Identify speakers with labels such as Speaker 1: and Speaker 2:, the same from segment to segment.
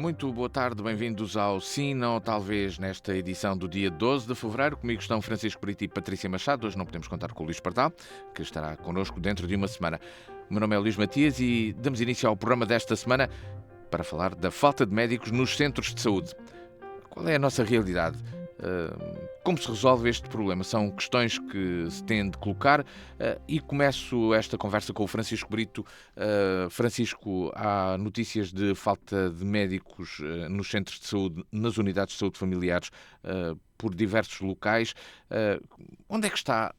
Speaker 1: Muito boa tarde, bem-vindos ao Sina, ou talvez nesta edição do dia 12 de fevereiro. Comigo estão Francisco Brito e Patrícia Machado. Hoje não podemos contar com o Luís Pardal, que estará connosco dentro de uma semana. O meu nome é Luís Matias e damos início ao programa desta semana para falar da falta de médicos nos centros de saúde. Qual é a nossa realidade? Como se resolve este problema? São questões que se têm de colocar e começo esta conversa com o Francisco Brito. Francisco, há notícias de falta de médicos nos centros de saúde, nas unidades de saúde familiares, por diversos locais. Onde é que está?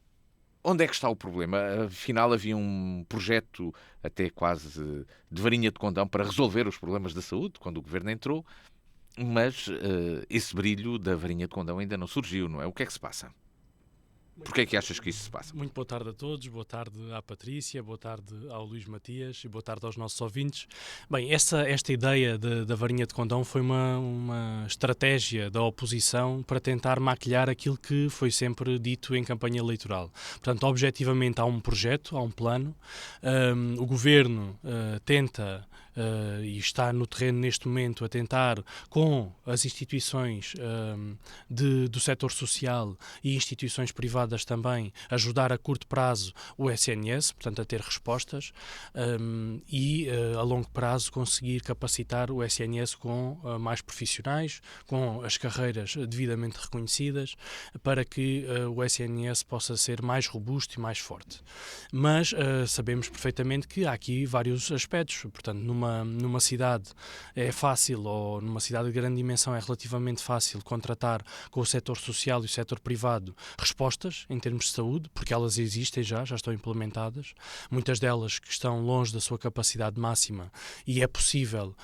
Speaker 1: Onde é que está o problema? Afinal, havia um projeto até quase de varinha de condão para resolver os problemas da saúde, quando o governo entrou. Mas esse brilho da varinha de condão ainda não surgiu, não é? O que é que se passa? Porquê é que achas que isso se passa?
Speaker 2: Muito boa tarde a todos, boa tarde à Patrícia, boa tarde ao Luís Matias e boa tarde aos nossos ouvintes. Bem, esta ideia da varinha de condão foi uma estratégia da oposição para tentar maquilhar aquilo que foi sempre dito em campanha eleitoral. Portanto, objetivamente há um projeto, há um plano, o governo tenta e está no terreno neste momento a tentar, com as instituições do setor social e instituições privadas também, ajudar a curto prazo o SNS, portanto a ter respostas, e a longo prazo conseguir capacitar o SNS com mais profissionais, com as carreiras devidamente reconhecidas, para que o SNS possa ser mais robusto e mais forte. Mas sabemos perfeitamente que há aqui vários aspectos, portanto numa cidade é fácil, ou numa cidade de grande dimensão é relativamente fácil contratar com o setor social e o setor privado respostas em termos de saúde, porque elas existem já estão implementadas, muitas delas que estão longe da sua capacidade máxima e é possível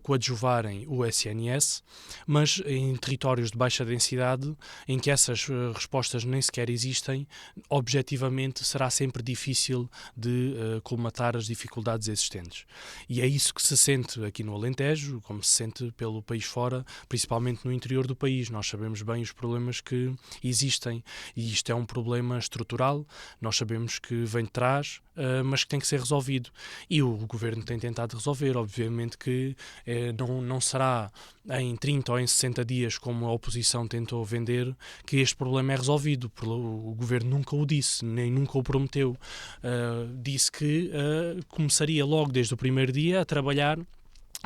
Speaker 2: coadjuvarem o SNS, mas em territórios de baixa densidade, em que essas respostas nem sequer existem, objetivamente será sempre difícil de colmatar as dificuldades existentes. E é isso que se sente aqui no Alentejo, como se sente pelo país fora, principalmente no interior do país. Nós sabemos bem os problemas que existem e isto é um problema estrutural, nós sabemos que vem de trás, mas que tem que ser resolvido. E o governo tem tentado resolver. Obviamente que não será em 30 ou em 60 dias, como a oposição tentou vender, que este problema é resolvido. O governo nunca o disse, nem nunca o prometeu. Disse que começaria logo desde o primeiro dia a trabalhar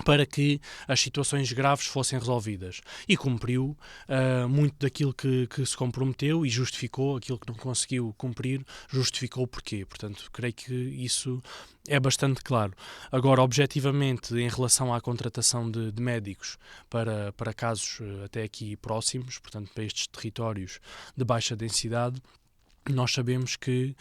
Speaker 2: para que as situações graves fossem resolvidas. E cumpriu muito daquilo que se comprometeu e justificou aquilo que não conseguiu cumprir, justificou o porquê. Portanto, creio que isso é bastante claro. Agora, objetivamente, em relação à contratação de médicos para casos até aqui próximos, portanto, para estes territórios de baixa densidade, nós sabemos que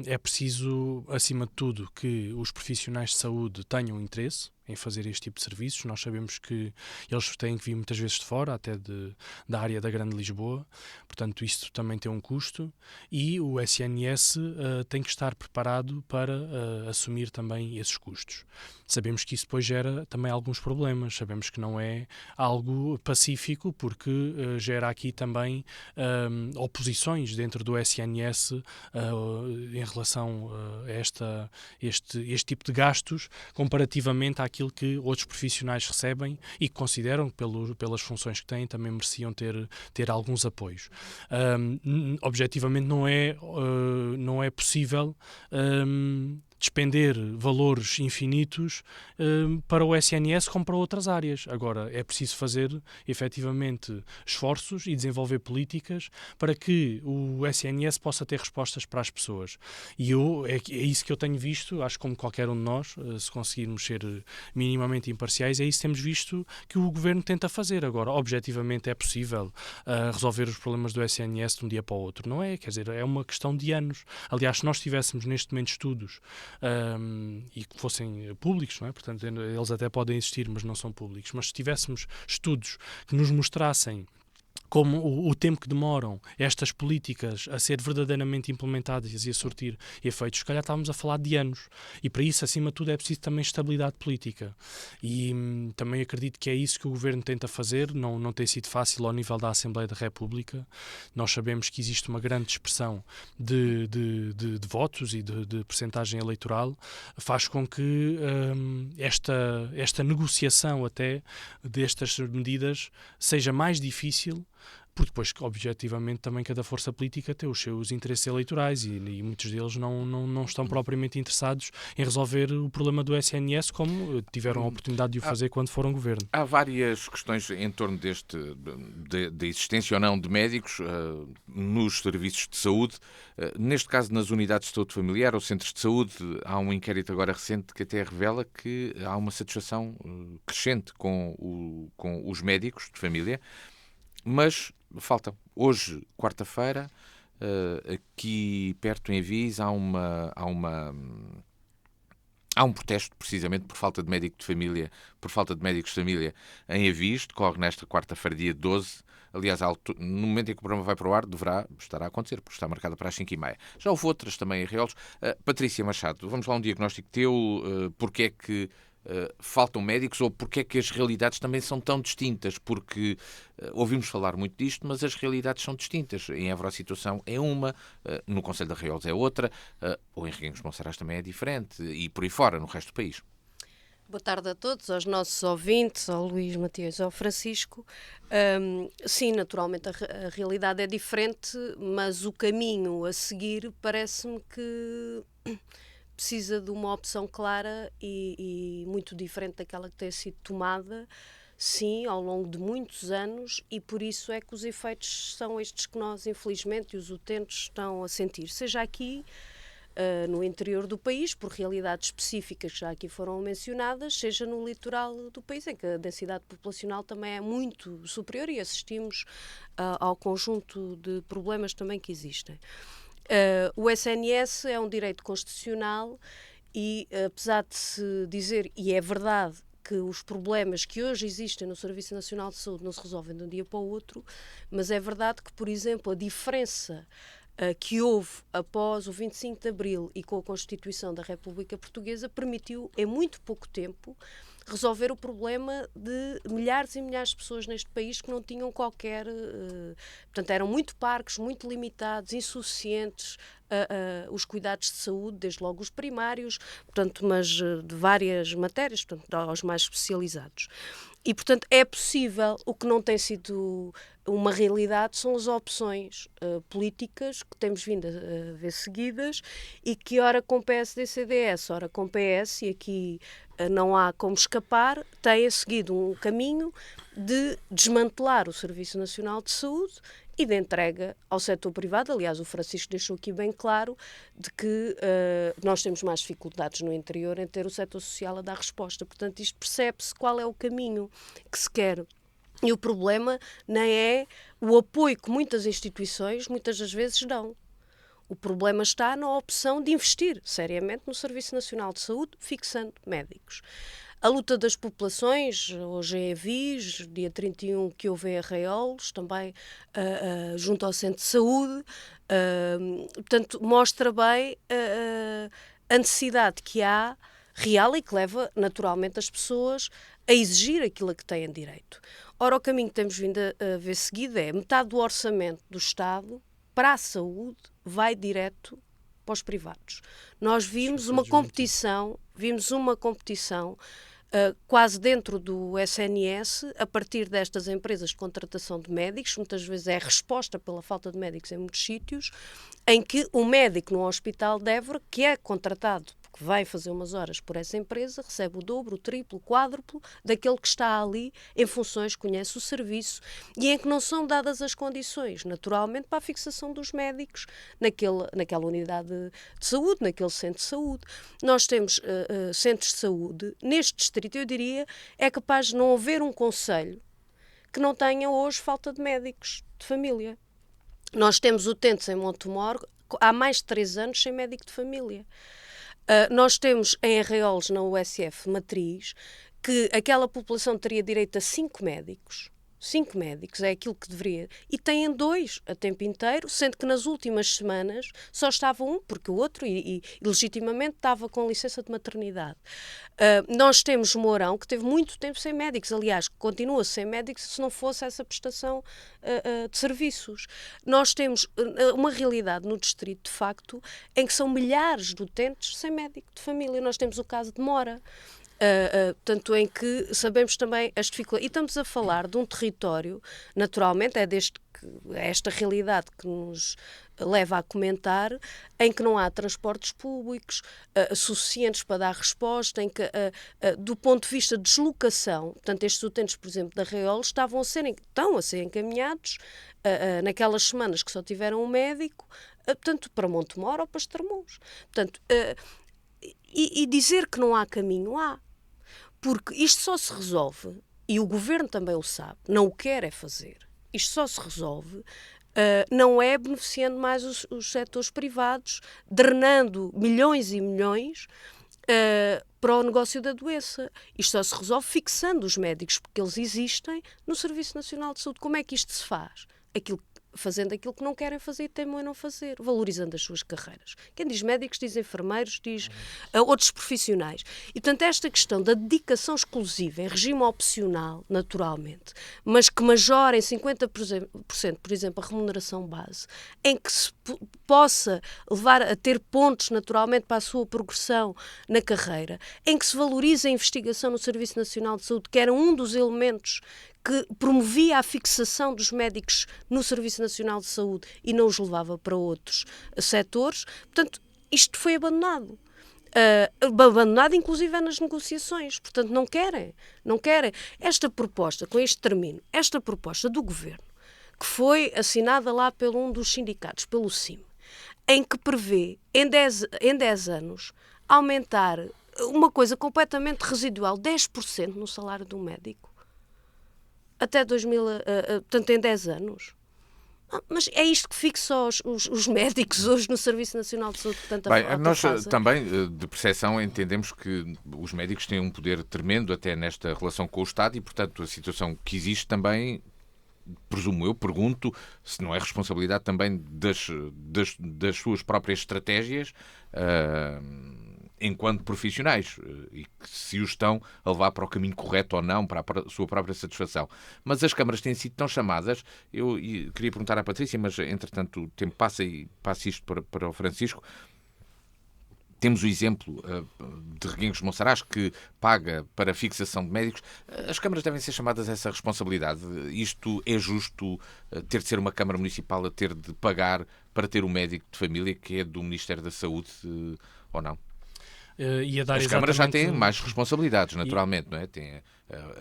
Speaker 2: é preciso, acima de tudo, que os profissionais de saúde tenham interesse em fazer este tipo de serviços. Nós sabemos que eles têm que vir muitas vezes de fora, até da área da Grande Lisboa, portanto isto também tem um custo e o SNS tem que estar preparado para assumir também esses custos. Sabemos que isso depois gera também alguns problemas, sabemos que não é algo pacífico, porque gera aqui também oposições dentro do SNS em relação a este tipo de gastos, comparativamente àquilo que outros profissionais recebem e que consideram que pelas funções que têm também mereciam ter alguns apoios. Objetivamente não é possível despender valores infinitos para o SNS como para outras áreas. Agora, é preciso fazer, efetivamente, esforços e desenvolver políticas para que o SNS possa ter respostas para as pessoas. E é isso que eu tenho visto, acho que como qualquer um de nós, se conseguirmos ser minimamente imparciais, é isso que temos visto que o Governo tenta fazer. Agora, objetivamente, é possível resolver os problemas do SNS de um dia para o outro. Não é? Quer dizer, é uma questão de anos. Aliás, se nós tivéssemos neste momento estudos e que fossem públicos, não é? Portanto, eles até podem existir, mas não são públicos, mas se tivéssemos estudos que nos mostrassem como o tempo que demoram estas políticas a ser verdadeiramente implementadas e a surtir efeitos, se calhar estávamos a falar de anos. E para isso, acima de tudo, é preciso também estabilidade política. E também acredito que é isso que o Governo tenta fazer. Não tem sido fácil ao nível da Assembleia da República. Nós sabemos que existe uma grande dispersão de votos e de percentagem eleitoral. Faz com que esta negociação até destas medidas seja mais difícil, porque depois, objetivamente, também cada força política tem os seus interesses eleitorais e muitos deles não estão propriamente interessados em resolver o problema do SNS, como tiveram a oportunidade de o fazer quando foram governo.
Speaker 1: Há várias questões em torno da existência ou não de médicos nos serviços de saúde. Neste caso, nas unidades de saúde familiar ou centros de saúde, há um inquérito agora recente que até revela que há uma satisfação crescente com os médicos de família, mas faltam. Hoje, quarta-feira, aqui perto em Avis, há um protesto, precisamente, por falta de médicos de família em Avis. Decorre nesta quarta-feira, dia 12. Aliás, no momento em que o programa vai para o ar, estará a acontecer, porque está marcada para as 5h30. Já houve outras também em Arraiolos. Patrícia Machado, vamos lá um diagnóstico teu. Porque é que faltam médicos ou porque é que as realidades também são tão distintas? Porque ouvimos falar muito disto, mas as realidades são distintas. Em Évora a situação é uma, no Concelho de Arraiolos é outra, ou em Reguengos de Monsaraz também é diferente, e por aí fora, no resto do país.
Speaker 3: Boa tarde a todos, aos nossos ouvintes, ao Luís Matias, ao Francisco. Sim, naturalmente a realidade é diferente, mas o caminho a seguir parece-me que precisa de uma opção clara e muito diferente daquela que tem sido tomada, sim, ao longo de muitos anos, e por isso é que os efeitos são estes que nós, infelizmente, e os utentes estão a sentir, seja aqui no interior do país, por realidades específicas que já aqui foram mencionadas, seja no litoral do país, em que a densidade populacional também é muito superior e assistimos ao conjunto de problemas também que existem. O SNS é um direito constitucional e, apesar de se dizer, e é verdade, que os problemas que hoje existem no Serviço Nacional de Saúde não se resolvem de um dia para o outro, mas é verdade que, por exemplo, a diferença que houve após o 25 de Abril e com a Constituição da República Portuguesa permitiu, em muito pouco tempo, resolver o problema de milhares e milhares de pessoas neste país que não tinham qualquer... portanto, eram muito parcos, muito limitados, insuficientes os cuidados de saúde, desde logo os primários, portanto, mas de várias matérias, portanto, aos mais especializados. E, portanto, é possível. O que não tem sido uma realidade são as opções políticas que temos vindo a ver seguidas e que, ora com PSD-CDS, ora com PS, e aqui não há como escapar, têm seguido um caminho de desmantelar o Serviço Nacional de Saúde e de entrega ao setor privado. Aliás, o Francisco deixou aqui bem claro de que nós temos mais dificuldades no interior em ter o setor social a dar resposta. Portanto, isto percebe-se qual é o caminho que se quer. E o problema nem é o apoio que muitas instituições, muitas das vezes, dão. O problema está na opção de investir seriamente no Serviço Nacional de Saúde, fixando médicos. A luta das populações, hoje em Avis, dia 31 que houve em Arraiolos, também junto ao Centro de Saúde, portanto, mostra bem a necessidade que há real e que leva naturalmente as pessoas a exigir aquilo a que têm direito. Ora, o caminho que temos vindo a ver seguido é metade do orçamento do Estado para a saúde vai direto para os privados. Nós vimos uma competição quase dentro do SNS, a partir destas empresas de contratação de médicos, muitas vezes é resposta pela falta de médicos em muitos sítios, em que um médico no Hospital de Évora, que é contratado, porque vai fazer umas horas por essa empresa, recebe o dobro, o triplo, o quádruplo daquele que está ali em funções, conhece o serviço e em que não são dadas as condições, naturalmente, para a fixação dos médicos naquela unidade de saúde, naquele centro de saúde. Nós temos centros de saúde, neste distrito, eu diria, é capaz de não haver um concelho que não tenha hoje falta de médicos de família. Nós temos utentes em Montemor há mais de 3 anos sem médico de família. Nós temos em Arraiolos, na USF Matriz, que aquela população teria direito a 5 médicos, 5 médicos, é aquilo que deveria. E têm 2 a tempo inteiro, sendo que nas últimas semanas só estava um, porque o outro, e legitimamente, estava com licença de maternidade. Nós temos Mourão, que teve muito tempo sem médicos, aliás, continua sem médicos se não fosse essa prestação de serviços. Nós temos uma realidade no distrito, de facto, em que são milhares de utentes sem médico de família. Nós temos o caso de Mora. Tanto em que sabemos também as dificuldades. E estamos a falar de um território, naturalmente, é esta realidade que nos leva a comentar, em que não há transportes públicos suficientes para dar resposta, em que, do ponto de vista de deslocação, portanto, estes utentes, por exemplo, da Arraiol, estão a ser encaminhados naquelas semanas que só tiveram um médico, portanto, para Montemor ou para Estremoz. Portanto, e dizer que não há caminho, há. Porque isto só se resolve, e o governo também o sabe, não o quer é fazer. Isto só se resolve, não é beneficiando mais os setores privados, drenando milhões e milhões para o negócio da doença. Isto só se resolve fixando os médicos, porque eles existem no Serviço Nacional de Saúde. Como é que isto se faz? Fazendo aquilo que não querem fazer e temem não fazer, valorizando as suas carreiras. Quem diz médicos, diz enfermeiros, diz outros profissionais. E, portanto, esta questão da dedicação exclusiva em regime opcional, naturalmente, mas que majora em 50%, por exemplo, a remuneração base, em que se possa levar a ter pontos, naturalmente, para a sua progressão na carreira, em que se valorize a investigação no Serviço Nacional de Saúde, que era um dos elementos que promovia a fixação dos médicos no Serviço Nacional de Saúde e não os levava para outros setores. Portanto, isto foi abandonado. Abandonado, inclusive, nas negociações. Portanto, não querem. Esta proposta, com este termino, esta proposta do Governo, que foi assinada lá por um dos sindicatos, pelo CIM, em que prevê, em 10 anos, aumentar uma coisa completamente residual, 10% no salário de um médico, até 2000, portanto, em 10 anos. Mas é isto que fixa os médicos hoje no Serviço Nacional de Saúde, portanto,
Speaker 1: nós também, de percepção, entendemos que os médicos têm um poder tremendo até nesta relação com o Estado e, portanto, a situação que existe também, presumo eu, pergunto, se não é responsabilidade também das suas próprias estratégias enquanto profissionais, e que se o estão a levar para o caminho correto ou não, para a sua própria satisfação. Mas as câmaras têm sido tão chamadas, eu queria perguntar à Patrícia, mas entretanto o tempo passa e passo isto para o Francisco. Temos o exemplo de Reguengos de Monsaraz, que paga para a fixação de médicos. As câmaras devem ser chamadas a essa responsabilidade. Isto é justo, ter de ser uma Câmara Municipal a ter de pagar para ter um médico de família que é do Ministério da Saúde, ou não? As câmaras já têm mais responsabilidades, naturalmente, não é? Têm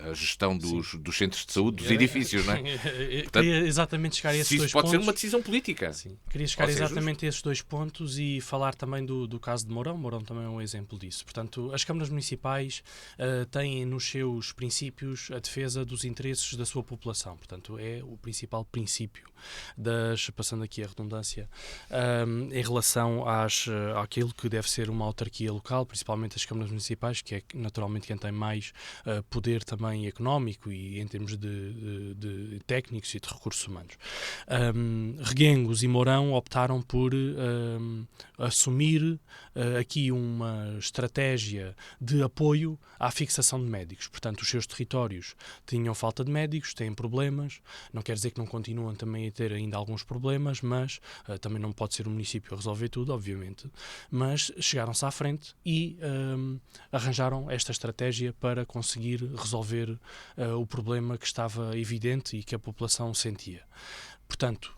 Speaker 1: a gestão dos centros de saúde, dos edifícios, não é?
Speaker 2: Portanto, queria exatamente chegar a esses dois pontos.
Speaker 1: Pode ser uma decisão política.
Speaker 2: Sim. Queria chegar exatamente a esses dois pontos e falar também do caso de Mourão. Mourão também é um exemplo disso. Portanto, as câmaras municipais têm nos seus princípios a defesa dos interesses da sua população. Portanto, é o principal princípio passando aqui a redundância, em relação àquilo que deve ser uma autarquia local, principalmente as câmaras municipais, que é naturalmente quem tem mais poder também económico e em termos de técnicos e de recursos humanos. Reguengos e Mourão optaram por assumir aqui uma estratégia de apoio à fixação de médicos. Portanto, os seus territórios tinham falta de médicos, têm problemas, não quer dizer que não continuam também a ter ainda alguns problemas, mas também não pode ser o município a resolver tudo, obviamente, mas chegaram-se à frente e arranjaram esta estratégia para conseguir resolver o problema que estava evidente e que a população sentia. Portanto,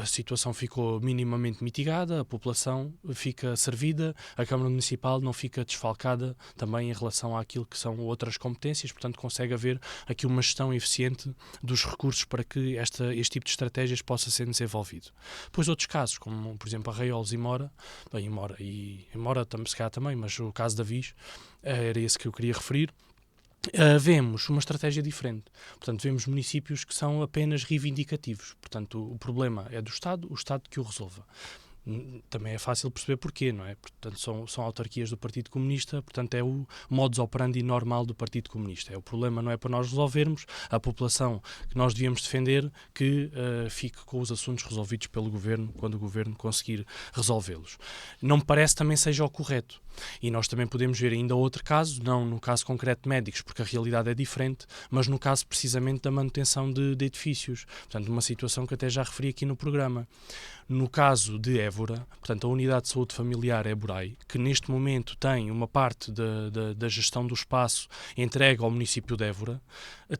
Speaker 2: a situação ficou minimamente mitigada, a população fica servida, a Câmara Municipal não fica desfalcada também em relação àquilo que são outras competências, portanto consegue haver aqui uma gestão eficiente dos recursos para que este tipo de estratégias possa ser desenvolvido. Depois outros casos, como por exemplo Arraiolos e Mora se calhar também, mas o caso da Viz era esse que eu queria referir. Vemos uma estratégia diferente. Portanto, vemos municípios que são apenas reivindicativos. Portanto, o problema é do Estado, o Estado que o resolva. Também é fácil perceber porquê, não é? Portanto, são autarquias do Partido Comunista, portanto é o modus operandi normal do Partido Comunista. O problema não é para nós resolvermos, a população que nós devíamos defender que fique com os assuntos resolvidos pelo Governo quando o Governo conseguir resolvê-los. Não me parece também seja o correto. E nós também podemos ver ainda outro caso, não no caso concreto de médicos, porque a realidade é diferente, mas no caso precisamente da manutenção de edifícios. Portanto, uma situação que até já referi aqui no programa. No caso de Évora, portanto, a Unidade de Saúde Familiar Éborai, que neste momento tem uma parte da gestão do espaço entregue ao município de Évora,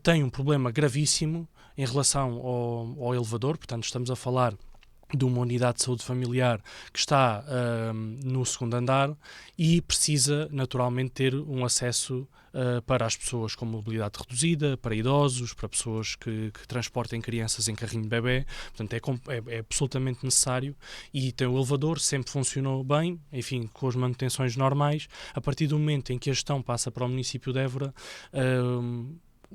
Speaker 2: tem um problema gravíssimo em relação ao elevador, portanto, estamos a falar de uma unidade de saúde familiar que está no segundo andar e precisa naturalmente ter um acesso para as pessoas com mobilidade reduzida, para idosos, para pessoas que transportem crianças em carrinho de bebê. Portanto, é absolutamente necessário e tem o elevador, sempre funcionou bem, enfim, com as manutenções normais. A partir do momento em que a gestão passa para o município de Évora,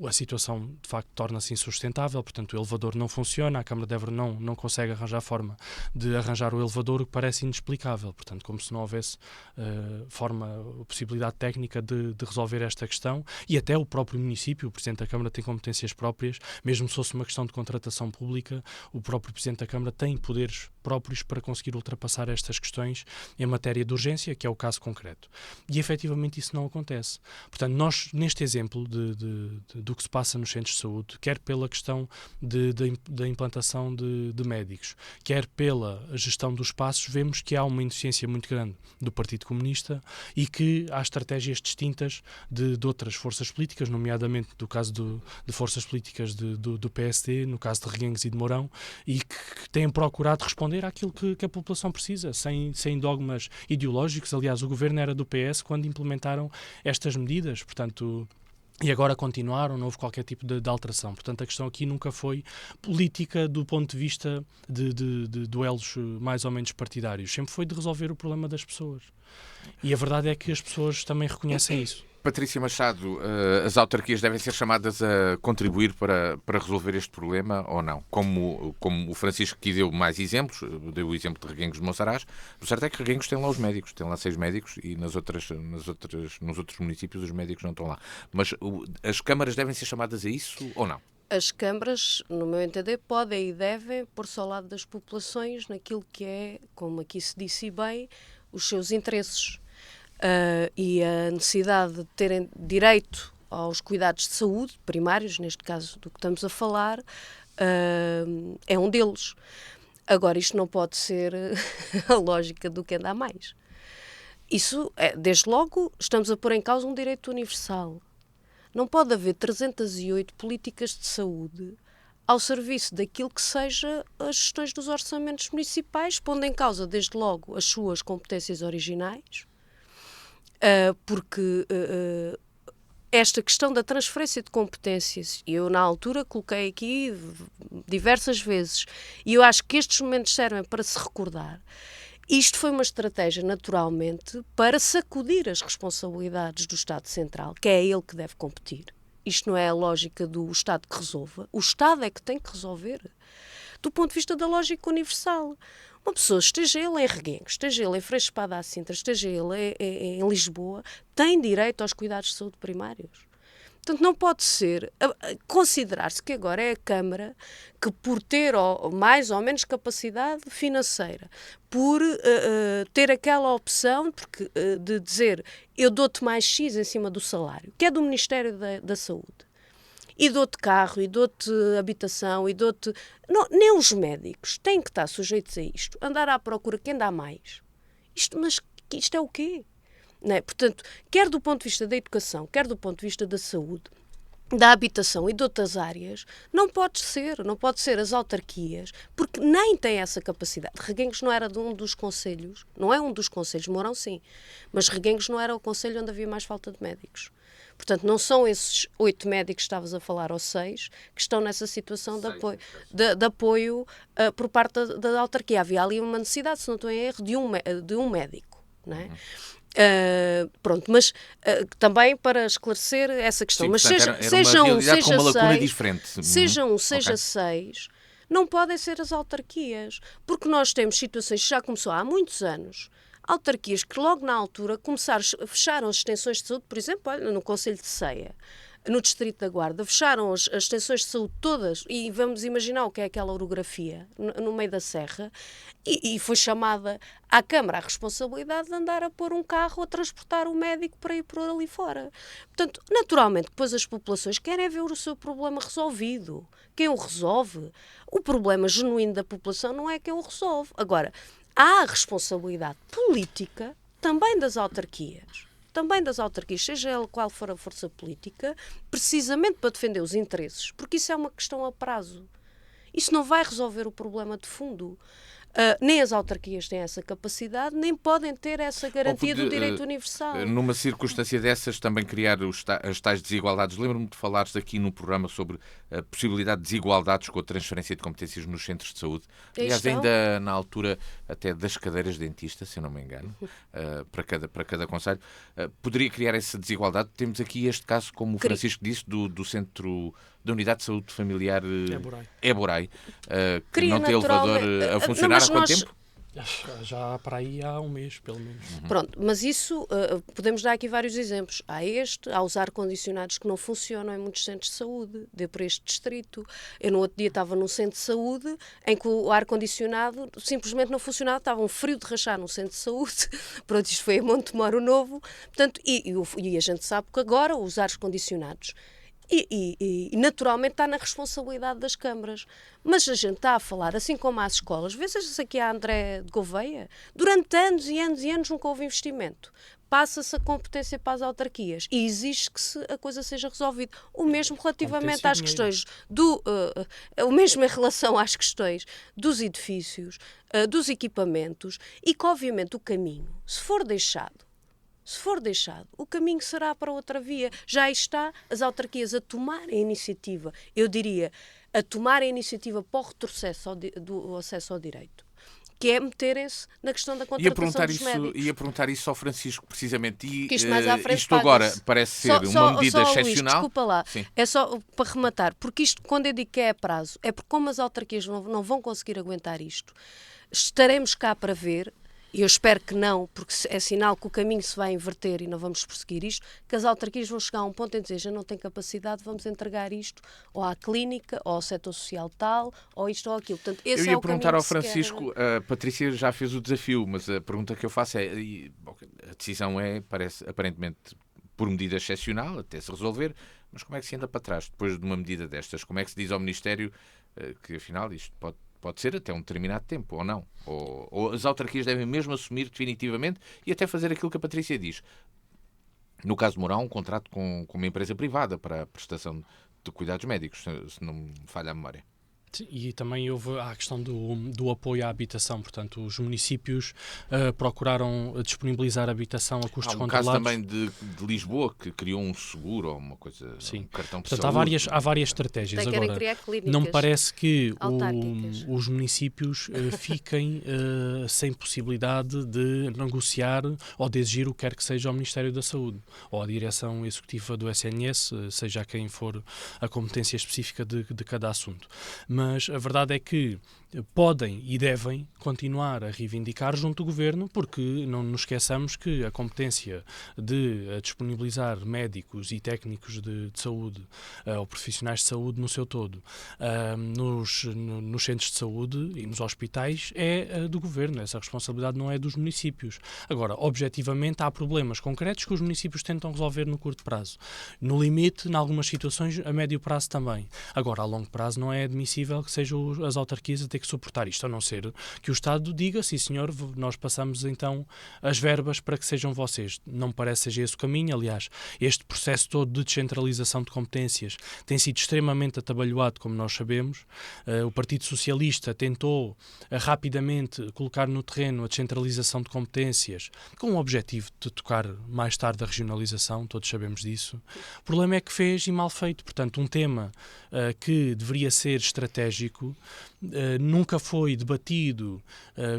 Speaker 2: a situação de facto torna-se insustentável, portanto o elevador não funciona, a Câmara de Évora não consegue arranjar forma de arranjar o elevador, o que parece inexplicável, portanto como se não houvesse possibilidade técnica de resolver esta questão, e até o próprio município, o Presidente da Câmara tem competências próprias, mesmo se fosse uma questão de contratação pública, o próprio Presidente da Câmara tem poderes próprios para conseguir ultrapassar estas questões em matéria de urgência, que é o caso concreto. E efetivamente isso não acontece. Portanto, nós, neste exemplo do que se passa nos centros de saúde, quer pela questão da implantação de médicos, quer pela gestão dos espaços, vemos que há uma ineficiência muito grande do Partido Comunista e que há estratégias distintas de outras forças políticas, nomeadamente do caso de forças políticas do PSD, no caso de Reguengos e de Mourão, e que têm procurado responder àquilo que a população precisa, sem dogmas ideológicos. Aliás, o governo era do PS quando implementaram estas medidas, portanto, e agora continuaram, não houve qualquer tipo de alteração. Portanto, a questão aqui nunca foi política do ponto de vista de duelos mais ou menos partidários. Sempre foi de resolver o problema das pessoas. E a verdade é que as pessoas também reconhecem isso.
Speaker 1: Patrícia Machado, as autarquias devem ser chamadas a contribuir para resolver este problema ou não? Como o Francisco aqui deu mais exemplos, deu o exemplo de Reguengos de Monsaraz, o certo é que Reguengos tem lá os médicos, tem lá 6 médicos e nos outros municípios os médicos não estão lá. Mas as câmaras devem ser chamadas a isso ou não?
Speaker 3: As câmaras, no meu entender, podem e devem pôr-se ao lado das populações naquilo que é, como aqui se disse bem, os seus interesses. E a necessidade de terem direito aos cuidados de saúde primários, neste caso do que estamos a falar, é um deles. Agora, isto não pode ser a lógica do que anda a mais. Isso, desde logo, estamos a pôr em causa um direito universal. Não pode haver 308 políticas de saúde ao serviço daquilo que seja as gestões dos orçamentos municipais, pondo em causa, desde logo, as suas competências originais, porque esta questão da transferência de competências, eu na altura coloquei aqui diversas vezes, e eu acho que estes momentos servem para se recordar, isto foi uma estratégia naturalmente para sacudir as responsabilidades do Estado Central, que é ele que deve competir. Isto não é a lógica do Estado que resolva, o Estado é que tem que resolver, do ponto de vista da lógica universal. Uma pessoa, esteja ele em Reguengos, esteja ele em Freixo de Espada à Sintra, esteja ele em Lisboa, tem direito aos cuidados de saúde primários. Portanto, não pode ser, considerar-se que agora é a Câmara que, por ter mais ou menos capacidade financeira, por ter aquela opção de dizer eu dou-te mais X em cima do salário, que é do Ministério da Saúde, e dou-te carro, e dou-te habitação, e dou-te... Não, nem os médicos têm que estar sujeitos a isto. Andar à procura quem dá mais. Mas isto é o quê? Não é? Portanto, quer do ponto de vista da educação, quer do ponto de vista da saúde, da habitação e de outras áreas, não pode ser as autarquias, porque nem têm essa capacidade. Reguengos não era de um dos concelhos, não é um dos concelhos, Mourão sim, mas Reguengos não era o concelho onde havia mais falta de médicos. Portanto, não são esses 8 médicos que estavas a falar, ou 6, que estão nessa situação de apoio por parte da autarquia. Havia ali uma necessidade, se não estou em erro, de um médico, não é? Pronto, mas também para esclarecer essa questão.
Speaker 1: Sim,
Speaker 3: mas
Speaker 1: portanto, era uma realidade com uma lacuna diferente.
Speaker 3: Seja 6, não podem ser as autarquias, porque nós temos situações que já começou há muitos anos, autarquias que logo na altura fecharam as extensões de saúde, por exemplo, olha, no Concelho de Ceia, no Distrito da Guarda, fecharam as extensões de saúde todas, e vamos imaginar o que é aquela orografia no meio da serra, e foi chamada à Câmara a responsabilidade de andar a pôr um carro a transportar o médico para ir por ali fora. Portanto, naturalmente, depois as populações querem ver o seu problema resolvido. Quem o resolve? O problema genuíno da população não é quem o resolve. Agora, há a responsabilidade política também das autarquias, seja ela qual for a força política, precisamente para defender os interesses, porque isso é uma questão a prazo. Isso não vai resolver o problema de fundo. Nem as autarquias têm essa capacidade, nem podem ter essa garantia do direito universal.
Speaker 1: Numa circunstância dessas, também criar as tais desigualdades. Lembro-me de falares aqui no programa sobre a possibilidade de desigualdades com a transferência de competências nos centros de saúde. Aliás, ainda na altura até das cadeiras de dentista, se eu não me engano, para cada concelho. Poderia criar essa desigualdade. Temos aqui este caso, como o Francisco disse, do centro da Unidade de Saúde Familiar Eborai, que não tem elevador a funcionar há quanto tempo?
Speaker 2: Já para aí há um mês, pelo menos.
Speaker 3: Pronto, mas isso, podemos dar aqui vários exemplos. Há os ar-condicionados que não funcionam em muitos centros de saúde, deu por este distrito. Eu no outro dia estava num centro de saúde em que o ar-condicionado simplesmente não funcionava, estava um frio de rachar no centro de saúde. Pronto, isto foi em Montemoro Novo. Portanto, e a gente sabe que agora os ar-condicionados E naturalmente está na responsabilidade das câmaras. Mas a gente está a falar, assim como às escolas, veja-se aqui a André de Gouveia, durante anos e anos e anos nunca houve investimento. Passa-se a competência para as autarquias e exige que a coisa seja resolvida. O mesmo relativamente às questões o mesmo em relação às questões dos edifícios, dos equipamentos, e que obviamente o caminho, se for deixado, o caminho será para outra via. Já está as autarquias a tomar a iniciativa, eu diria, a tomar a iniciativa para o retrocesso do acesso ao direito, que é meterem-se na questão da contratação dos médicos.
Speaker 1: Ia perguntar isso ao Francisco, precisamente. E
Speaker 3: isto mais à frente
Speaker 1: isto agora parece ser uma medida excepcional. Luís,
Speaker 3: desculpa lá, é só para rematar, porque isto, quando eu digo que é a prazo, é porque como as autarquias não vão conseguir aguentar isto, estaremos cá para ver. E eu espero que não, porque é sinal que o caminho se vai inverter e não vamos perseguir isto, que as autarquias vão chegar a um ponto em dizer, já não tem capacidade, vamos entregar isto ou à clínica, ou ao setor social tal, ou isto ou aquilo. Portanto, esse
Speaker 1: eu ia perguntar ao
Speaker 3: que
Speaker 1: Francisco, a Patrícia já fez o desafio, mas a pergunta que eu faço é, a decisão parece aparentemente por medida excepcional, até se resolver, mas como é que se anda para trás depois de uma medida destas? Como é que se diz ao Ministério que afinal isto pode ser até um determinado tempo, ou não? Ou as autarquias devem mesmo assumir definitivamente e até fazer aquilo que a Patrícia diz. No caso de Mourão, um contrato com uma empresa privada para a prestação de cuidados médicos, se não me falha a memória.
Speaker 2: E também houve a questão do apoio à habitação, portanto os municípios procuraram disponibilizar habitação a custos controlados.
Speaker 1: Há um caso também de Lisboa que criou um seguro ou uma coisa,
Speaker 2: sim,
Speaker 1: um cartão de
Speaker 2: portanto,
Speaker 1: saúde.
Speaker 2: Há várias estratégias.
Speaker 3: Agora,
Speaker 2: não me parece que os municípios fiquem sem possibilidade de negociar ou de exigir o que quer que seja ao Ministério da Saúde ou à direção executiva do SNS, seja quem for a competência específica de cada assunto. Mas a verdade é que podem e devem continuar a reivindicar junto do Governo, porque não nos esqueçamos que a competência de disponibilizar médicos e técnicos de saúde ou profissionais de saúde no seu todo nos centros de saúde e nos hospitais é do Governo. Essa responsabilidade não é dos municípios. Agora, objetivamente, há problemas concretos que os municípios tentam resolver no curto prazo. No limite, em algumas situações, a médio prazo também. Agora, a longo prazo não é admissível que sejam as autarquias a ter que suportar isto, a não ser que o Estado diga, sim senhor, nós passamos então as verbas para que sejam vocês. Não me parece que seja esse o caminho. Aliás, este processo todo de descentralização de competências tem sido extremamente atabalhoado, como nós sabemos. O Partido Socialista tentou rapidamente colocar no terreno a descentralização de competências com o objetivo de tocar mais tarde a regionalização, todos sabemos disso. O problema é que fez e mal feito. Portanto, um tema que deveria ser estratégico nunca foi debatido